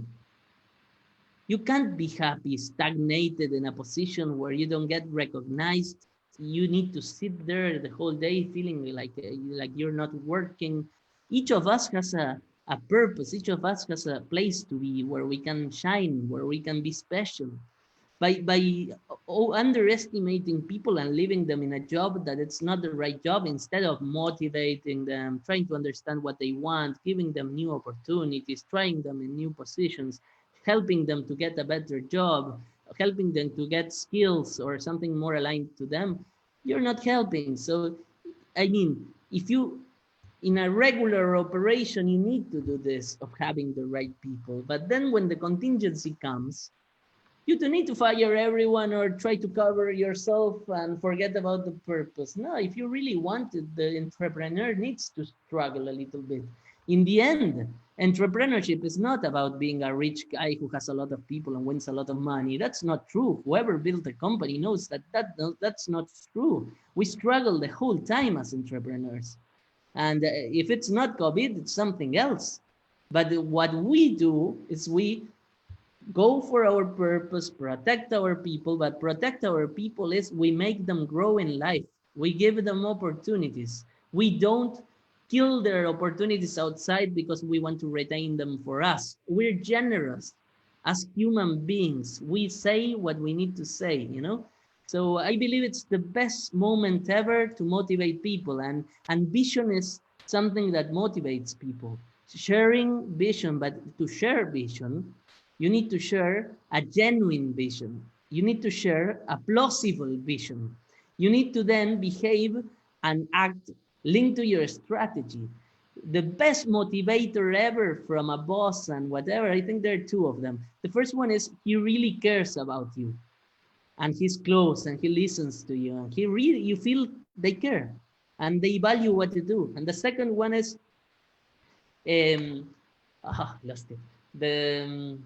[SPEAKER 2] You can't be happy, stagnated in a position where you don't get recognized. You need to sit there the whole day feeling like you're not working. Each of us has a purpose. Each of us has a place to be where we can shine, where we can be special. By underestimating people and leaving them in a job that it's not the right job, instead of motivating them, trying to understand what they want, giving them new opportunities, trying them in new positions, helping them to get a better job, helping them to get skills or something more aligned to them, you're not helping. So, I mean, if you, in a regular operation, you need to do this of having the right people. But then when the contingency comes, you don't need to fire everyone or try to cover yourself and forget about the purpose. No, if you really want it, the entrepreneur needs to struggle a little bit. In the end, entrepreneurship is not about being a rich guy who has a lot of people and wins a lot of money. That's not true. Whoever built a company knows that's not true. We struggle the whole time as entrepreneurs. And if it's not COVID, it's something else. But what we do is we go for our purpose, protect our people, but protect our people is we make them grow in life. We give them opportunities. We don't kill their opportunities outside because we want to retain them for us. We're generous as human beings. We say what we need to say, you know? So I believe it's the best moment ever to motivate people, and vision is something that motivates people. Sharing vision, but to share vision, you need to share a genuine vision. You need to share a plausible vision. You need to then behave and act linked to your strategy. The best motivator ever from a boss and whatever, I think there are two of them. The first one is he really cares about you and he's close and he listens to you and you feel they care and they value what you do. And the second one is, lost it.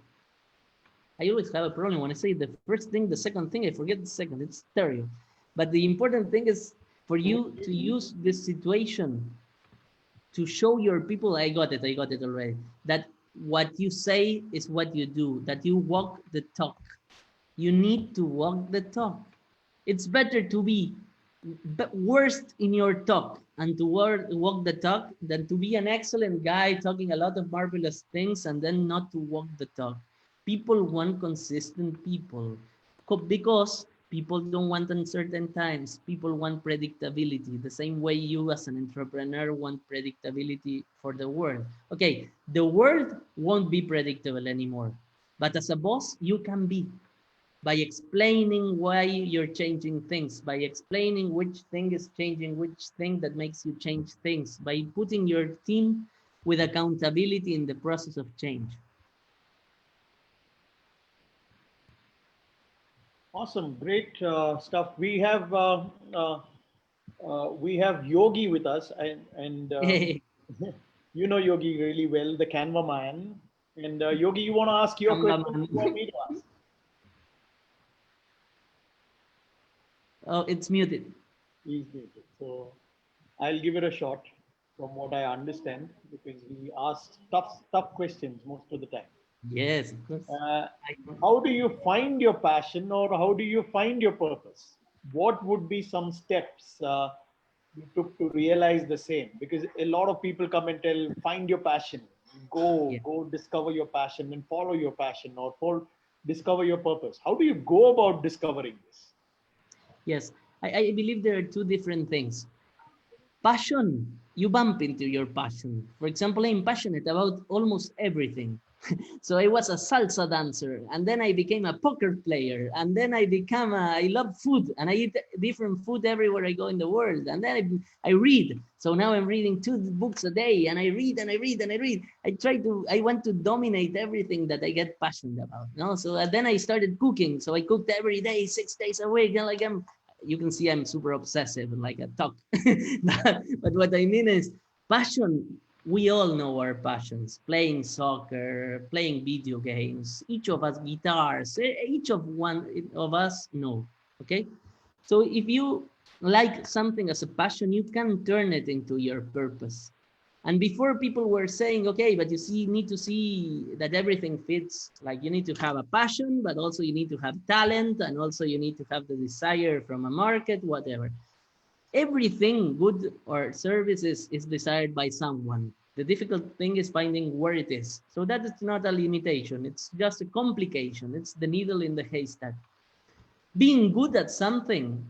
[SPEAKER 2] I always have a problem when I say the first thing, the second thing, I forget the second. It's terrible. But the important thing is for you to use this situation to show your people, I got it already, that what you say is what you do, that you walk the talk. You need to walk the talk. It's better to be worst in your talk and to walk the talk than to be an excellent guy talking a lot of marvelous things and then not to walk the talk. People want consistent people because people don't want uncertain times. People want predictability, the same way you as an entrepreneur want predictability for the world. Okay, the world won't be predictable anymore, but as a boss, you can be, by explaining why you're changing things, by explaining which thing is changing, which thing that makes you change things, by putting your team with accountability in the process of change.
[SPEAKER 1] Awesome, great stuff. We have Yogi with us, and you know Yogi really well, the Canva man. And Yogi, you want to ask your question? You want me to ask?
[SPEAKER 2] Oh, it's muted.
[SPEAKER 1] He's muted. So I'll give it a shot from what I understand, because he asks tough questions most of the time.
[SPEAKER 2] Yes, of course.
[SPEAKER 1] How do you find your passion, or how do you find your purpose? What would be some steps you took to realize the same? Because a lot of people come and tell, find your passion, go discover your passion and follow your passion, or discover your purpose. How do you go about discovering this?
[SPEAKER 2] Yes, I believe there are two different things. Passion, you bump into your passion. For example, I'm passionate about almost everything. So I was a salsa dancer, and then I became a poker player, and then I love food, and I eat different food everywhere I go in the world, and then I read. So now I'm reading 2 books a day, and I read and I read and I read. I want to dominate everything that I get passionate about. No, so then I started cooking. So I cooked every day, 6 days a week, and like you can see I'm super obsessive and like a talk. But what I mean is passion. We all know our passions: playing soccer, playing video games, each of us guitars, each of one of us know, okay? So if you like something as a passion, you can turn it into your purpose. And before, people were saying, okay, but you need to see that everything fits. Like, you need to have a passion, but also you need to have talent, and also you need to have the desire from a market, whatever. Everything good or services is desired by someone. The difficult thing is finding where it is. So that is not a limitation. It's just a complication. It's the needle in the haystack. Being good at something,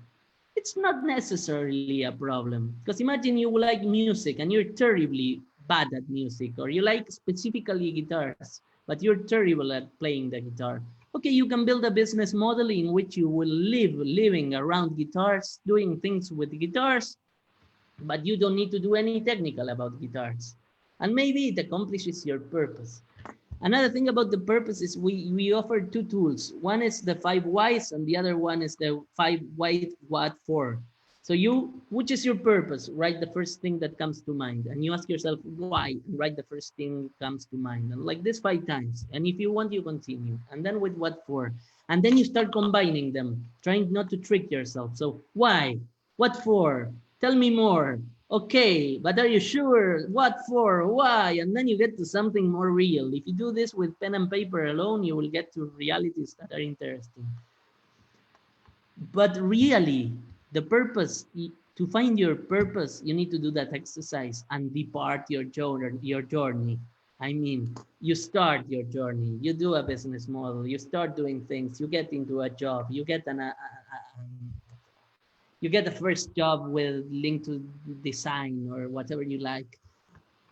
[SPEAKER 2] it's not necessarily a problem. Because imagine you like music and you're terribly bad at music, or you like specifically guitars, but you're terrible at playing the guitar. Okay, you can build a business model in which you will living around guitars, doing things with guitars, but you don't need to do any technical about guitars. And maybe it accomplishes your purpose. Another thing about the purpose is we offer 2 tools. One is the 5 whys, and the other one is the 5 why, what, for. So which is your purpose? Write the first thing that comes to mind, and you ask yourself why, and write the first thing comes to mind, and like this 5 times. And if you want, you continue, and then with what for, and then you start combining them, trying not to trick yourself. So why, what for, tell me more. Okay, but are you sure? What for? Why? And then you get to something more real. If you do this with pen and paper alone, you will get to realities that are interesting. But really, the purpose, to find your purpose, you need to do that exercise and depart your journey. I mean, you start your journey, you do a business model, you start doing things, you get into a job, you get you get a first job with link to design or whatever you like.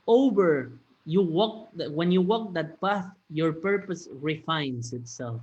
[SPEAKER 2] When you walk that path, your purpose refines itself.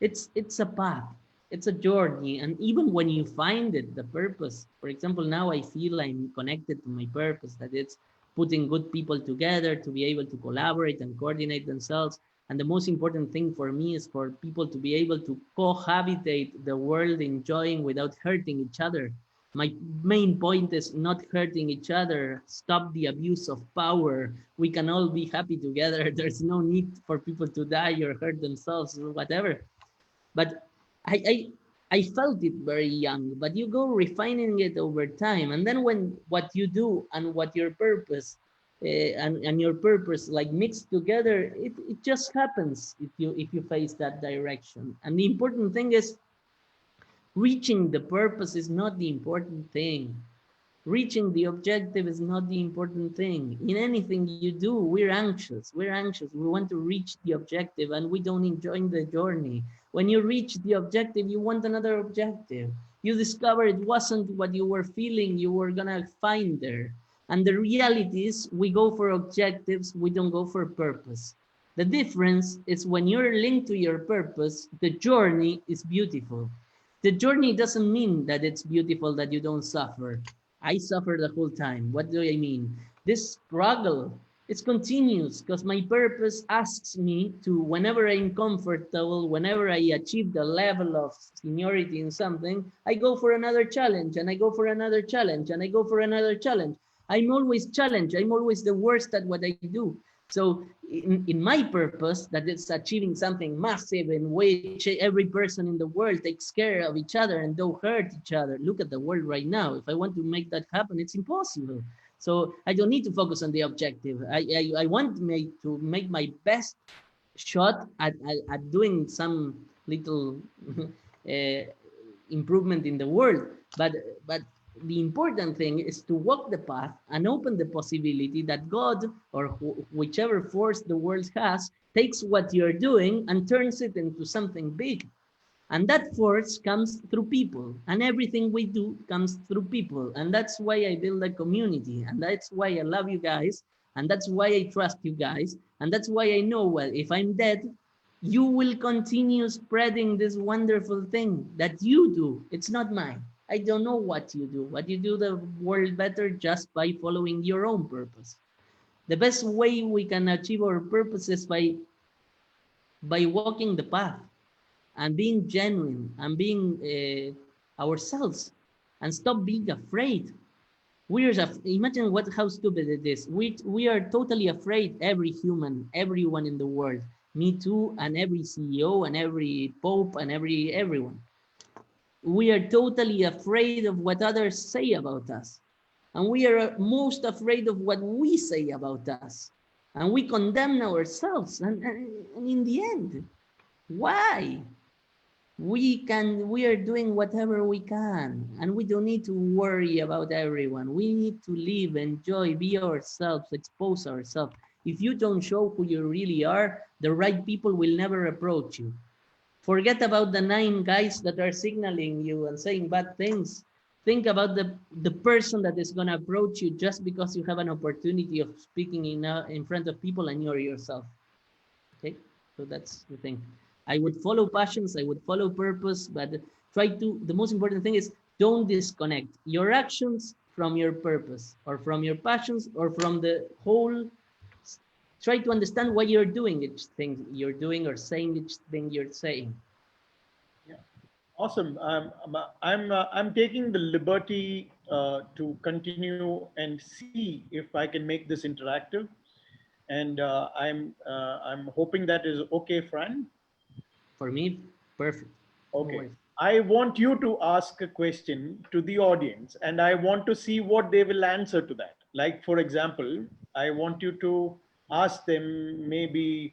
[SPEAKER 2] It's a path, it's a journey. And even when you find it, the purpose, for example, now I feel I'm connected to my purpose, that it's putting good people together to be able to collaborate and coordinate themselves. And the most important thing for me is for people to be able to cohabitate the world, enjoying without hurting each other. My main point is not hurting each other. Stop the abuse of power. We can all be happy together. There's no need for people to die or hurt themselves or whatever. But I felt it very young, but you go refining it over time. And then when what you do and what your purpose and your purpose like mixed together, it just happens if you face that direction. And the important thing is reaching the purpose is not the important thing. Reaching the objective is not the important thing. In anything you do, we're anxious. We're anxious. We want to reach the objective and we don't enjoy the journey. When you reach the objective, you want another objective. You discover it wasn't what you were feeling you were gonna find there. And the reality is we go for objectives, we don't go for purpose. The difference is when you're linked to your purpose, the journey is beautiful. The journey doesn't mean that it's beautiful that you don't suffer. I suffer the whole time. What do I mean? This struggle, it's continuous because my purpose asks me to, whenever I'm comfortable, whenever I achieve the level of seniority in something, I go for another challenge and I go for another challenge and I go for another challenge. I'm always challenged. I'm always the worst at what I do. So in my purpose, that is achieving something massive in which every person in the world takes care of each other and don't hurt each other. Look at the world right now. If I want to make that happen, it's impossible. So I don't need to focus on the objective. I want to make my best shot at doing some little improvement in the world. But the important thing is to walk the path and open the possibility that God or whichever force the world has takes what you're doing and turns it into something big. And that force comes through people, and everything we do comes through people. And that's why I build a community, and that's why I love you guys, and that's why I trust you guys, And that's why I know, well, if I'm dead, you will continue spreading this wonderful thing that you do. It's not mine. I don't know what you do. What you do the world better just by following your own purpose. The best way we can achieve our purpose is by walking the path and being genuine and being ourselves and stop being afraid. Imagine how stupid it is. We are totally afraid, every human, everyone in the world, me too, and every CEO and every Pope and everyone. We are totally afraid of what others say about us. And we are most afraid of what we say about us. And we condemn ourselves. And in the end, why? We are doing whatever we can, and we don't need to worry about everyone. We need to live, enjoy, be ourselves, expose ourselves. If you don't show who you really are, the right people will never approach you. Forget about the 9 guys that are signaling you and saying bad things. Think about the person that is going to approach you just because you have an opportunity of speaking in front of people and you're yourself. Okay, so that's the thing. I would follow passions, I would follow purpose, but the most important thing is don't disconnect your actions from your purpose or from your passions or from the whole. Try to understand why you're doing each thing you're doing or saying each thing you're saying.
[SPEAKER 1] Yeah, awesome. I'm taking the liberty to continue and see if I can make this interactive, and I'm hoping that is okay, Fran.
[SPEAKER 2] For me, perfect.
[SPEAKER 1] Okay. No, I want you to ask a question to the audience, and I want to see what they will answer to that. Like, for example, I want you to ask them maybe,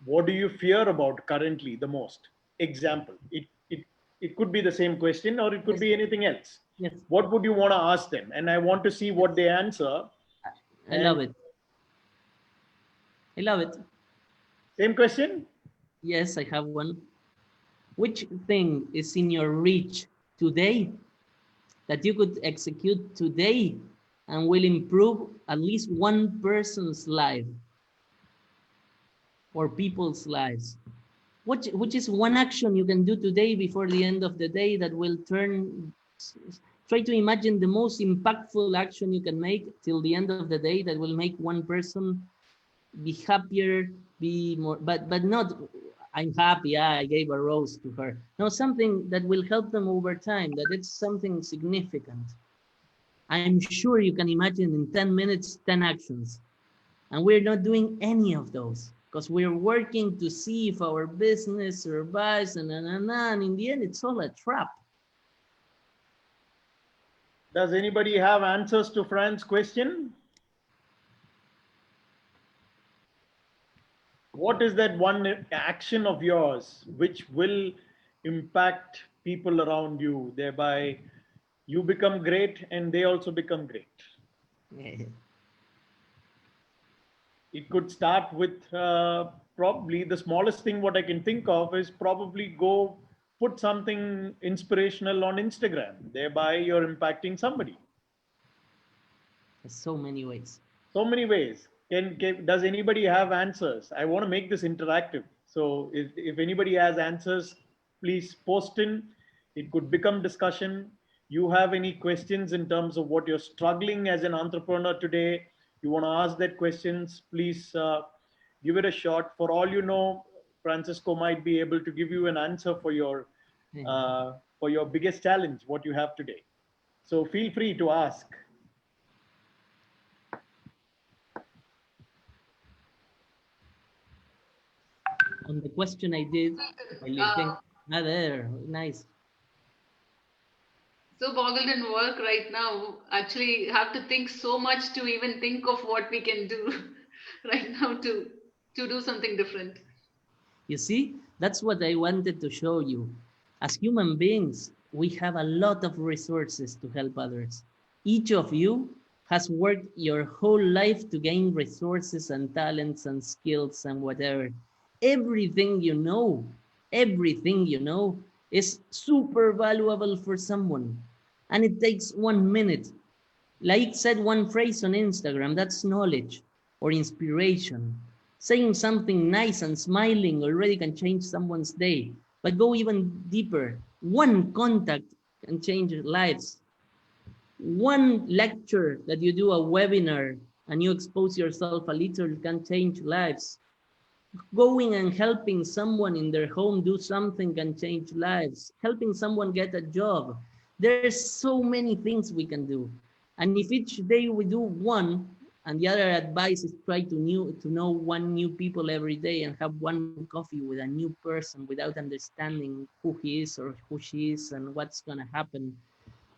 [SPEAKER 1] what do you fear about currently the most? Example. It could be the same question or it could be anything else.
[SPEAKER 2] Yes.
[SPEAKER 1] What would you want to ask them? And I want to see what they answer.
[SPEAKER 2] I love it. I love it.
[SPEAKER 1] Same question?
[SPEAKER 2] Yes, I have one. Which thing is in your reach today that you could execute today and will improve at least one person's life or people's lives? Which is one action you can do today before the end of the day that will try to imagine the most impactful action you can make till the end of the day that will make one person be happier, be more, but not, I'm happy, I gave a rose to her. No, something that will help them over time, that it's something significant. I'm sure you can imagine in 10 minutes, 10 actions. And we're not doing any of those because we're working to see if our business survives and in the end, it's all a trap.
[SPEAKER 1] Does anybody have answers to Fran's question? What is that one action of yours which will impact people around you, thereby you become great and they also become great?
[SPEAKER 2] Yeah.
[SPEAKER 1] It could start with probably the smallest thing what I can think of is probably go put something inspirational on Instagram, thereby you're impacting somebody.
[SPEAKER 2] There's so many ways.
[SPEAKER 1] So many ways. Does anybody have answers? I want to make this interactive. So if anybody has answers, please post in. It could become discussion. You have any questions in terms of what you're struggling as an entrepreneur today? You want to ask that questions, please give it a shot. For all you know, Francisco might be able to give you an answer for your biggest challenge, what you have today. So feel free to ask.
[SPEAKER 2] On the question I did, there, nice.
[SPEAKER 4] So boggled in work right now, actually have to think so much to even think of what we can do right now to do something different.
[SPEAKER 2] You see, that's what I wanted to show you. As human beings, we have a lot of resources to help others. Each of you has worked your whole life to gain resources and talents and skills and whatever. Everything you know is super valuable for someone. And it takes 1 minute. Like said one phrase on Instagram, that's knowledge or inspiration. Saying something nice and smiling already can change someone's day. But go even deeper. One contact can change lives. One lecture that you do, a webinar, and you expose yourself a little can change lives. Going and helping someone in their home do something can change lives. Helping someone get a job. There's so many things we can do. And if each day we do one, and the other advice is try to know one new people every day and have one coffee with a new person without understanding who he is or who she is and what's gonna happen.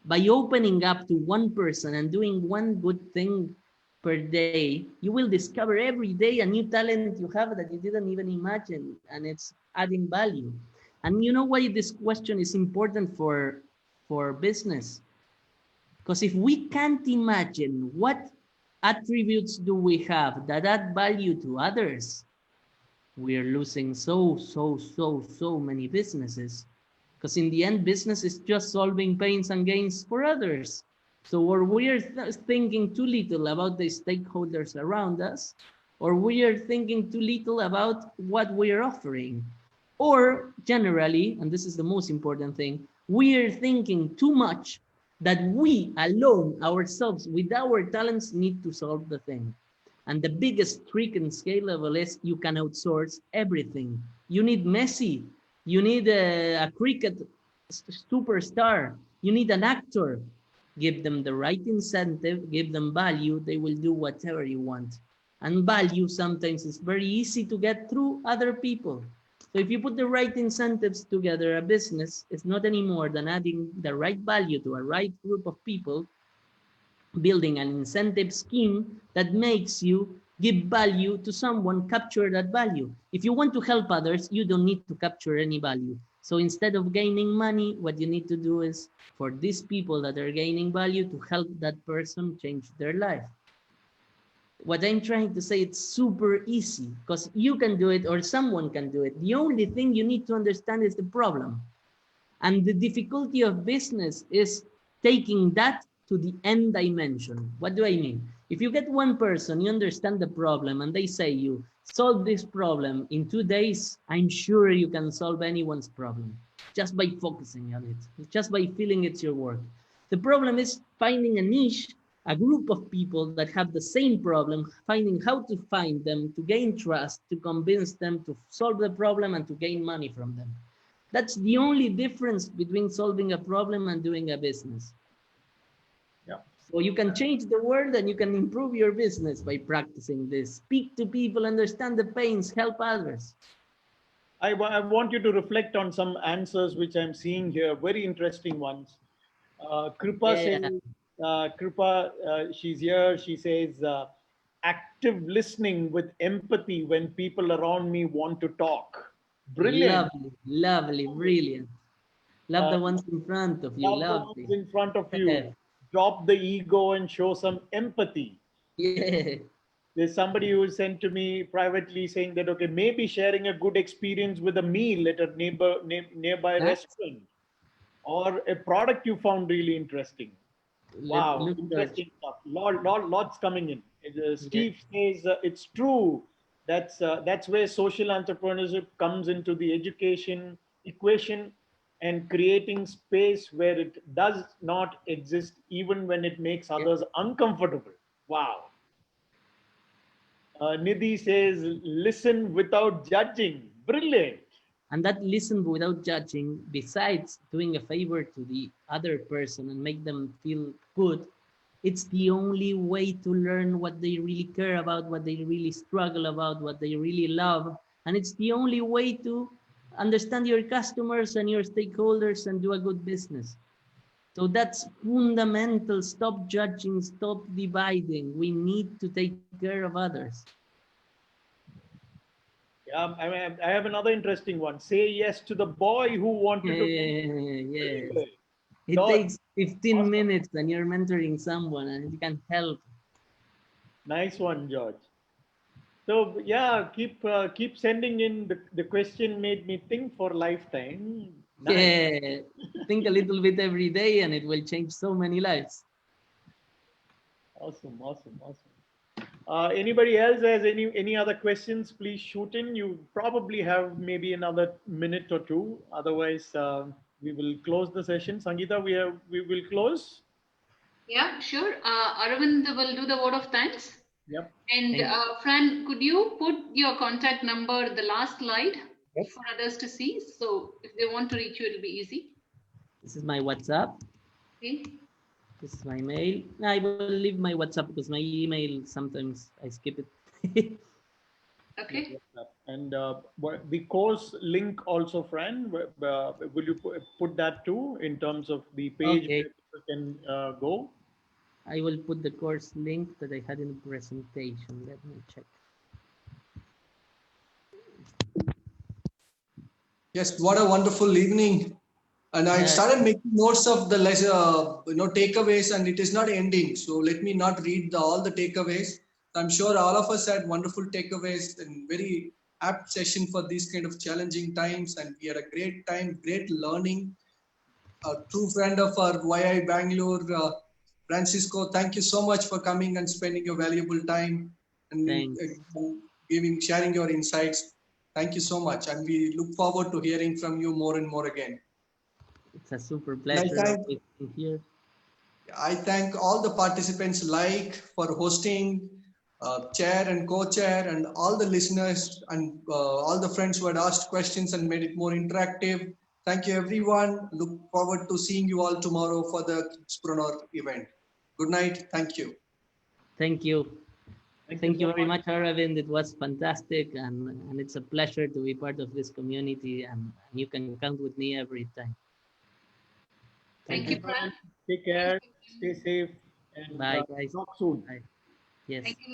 [SPEAKER 2] By opening up to one person and doing one good thing per day, you will discover every day a new talent you have that you didn't even imagine, and it's adding value. And you know why this question is important for business? Because if we can't imagine what attributes do we have that add value to others, we're losing so many businesses. Because in the end, business is just solving pains and gains for others. So or we're thinking too little about the stakeholders around us, or we are thinking too little about what we're offering. Or generally, and this is the most important thing, we are thinking too much that we alone, ourselves, with our talents, need to solve the thing. And the biggest trick in Scalabl is you can outsource everything. You need Messi, you need a cricket superstar, you need an actor. Give them the right incentive, give them value, they will do whatever you want. And value sometimes is very easy to get through other people. So if you put the right incentives together, a business is not any more than adding the right value to a right group of people, building an incentive scheme that makes you give value to someone, capture that value. If you want to help others, you don't need to capture any value. So instead of gaining money, what you need to do is for these people that are gaining value to help that person change their life. What I'm trying to say, it's super easy because you can do it or someone can do it. The only thing you need to understand is the problem. And the difficulty of business is taking that to the end dimension. What do I mean? If you get one person, you understand the problem, and they say you solve this problem in 2 days, I'm sure you can solve anyone's problem just by focusing on it, just by feeling it's your work. The problem is finding a niche, a group of people that have the same problem, finding how to find them, to gain trust, to convince them to solve the problem and to gain money from them. That's the only difference between solving a problem and doing a business.
[SPEAKER 1] Yeah.
[SPEAKER 2] So you can change the world and you can improve your business by practicing this. Speak to people, understand the pains, help others.
[SPEAKER 1] I want you to reflect on some answers which I'm seeing here, very interesting ones. Kripa says, she's here. She says, active listening with empathy when people around me want to talk. Brilliant.
[SPEAKER 2] Lovely, lovely, brilliant. Love the ones in front of you,
[SPEAKER 1] Love the
[SPEAKER 2] lovely.
[SPEAKER 1] ones in front of you. Drop the ego and show some empathy.
[SPEAKER 2] Yeah.
[SPEAKER 1] There's somebody who sent to me privately saying that, okay, maybe sharing a good experience with a meal at a nearby restaurant or a product you found really interesting. Wow, interesting stuff. Lots coming in. Steve says it's true. That's where social entrepreneurship comes into the education equation and creating space where it does not exist, even when it makes others uncomfortable. Wow. Nidhi says, listen without judging. Brilliant.
[SPEAKER 2] And that listen without judging, besides doing a favor to the other person and make them feel good, it's the only way to learn what they really care about, what they really struggle about, what they really love. And it's the only way to understand your customers and your stakeholders and do a good business. So that's fundamental. Stop judging, stop dividing. We need to take care of others.
[SPEAKER 1] Yeah, I have another interesting one. Say yes to the boy who wanted to.
[SPEAKER 2] Yes. It takes 15 minutes and you're mentoring someone and you can help.
[SPEAKER 1] Nice one, George. So yeah, keep sending in. The question made me think for lifetime. Nice.
[SPEAKER 2] Yeah, think a little bit every day and it will change so many lives.
[SPEAKER 1] Awesome. Anybody else has any other questions? Please shoot in. You probably have maybe another minute or two. Otherwise, we will close the session. Sangeeta, we will close.
[SPEAKER 4] Yeah, sure. Aravind will do the vote of thanks.
[SPEAKER 1] Yep.
[SPEAKER 4] And
[SPEAKER 2] Thank
[SPEAKER 4] Fran, could you put your contact number the last slide
[SPEAKER 2] Yes.
[SPEAKER 4] for others to see? So if they want to reach you, it'll be easy.
[SPEAKER 2] This is my WhatsApp.
[SPEAKER 4] Okay.
[SPEAKER 2] This is my mail. I will leave my WhatsApp because my email sometimes I skip it.
[SPEAKER 4] Okay.
[SPEAKER 1] And the course link also, Fran, will you put that too in terms of the page
[SPEAKER 2] Okay.
[SPEAKER 1] where people can go?
[SPEAKER 2] I will put the course link that I had in the presentation. Let me check.
[SPEAKER 5] Yes, what a wonderful evening. And I started making notes of the takeaways, and it is not ending. So let me not read all the takeaways. I'm sure all of us had wonderful takeaways and very apt session for these kind of challenging times. And we had a great time, great learning. A true friend of our YI Bangalore, Francisco, thank you so much for coming and spending your valuable time and sharing your insights. Thank you so much. And we look forward to hearing from you more and more again.
[SPEAKER 2] It's a super pleasure being here.
[SPEAKER 5] I thank all the participants for hosting, chair and co-chair, and all the listeners and all the friends who had asked questions and made it more interactive. Thank you, everyone. Look forward to seeing you all tomorrow for the Kidspreneur event. Good night. Thank you.
[SPEAKER 2] Thank you. Thank you very much, Aravind. It was fantastic, and it's a pleasure to be part of this community, and you can count with me every time.
[SPEAKER 4] Thank you, Fran.
[SPEAKER 1] Take care. Stay safe. And
[SPEAKER 2] bye, guys.
[SPEAKER 1] talk soon.
[SPEAKER 2] Bye. Yes.
[SPEAKER 4] Thank you,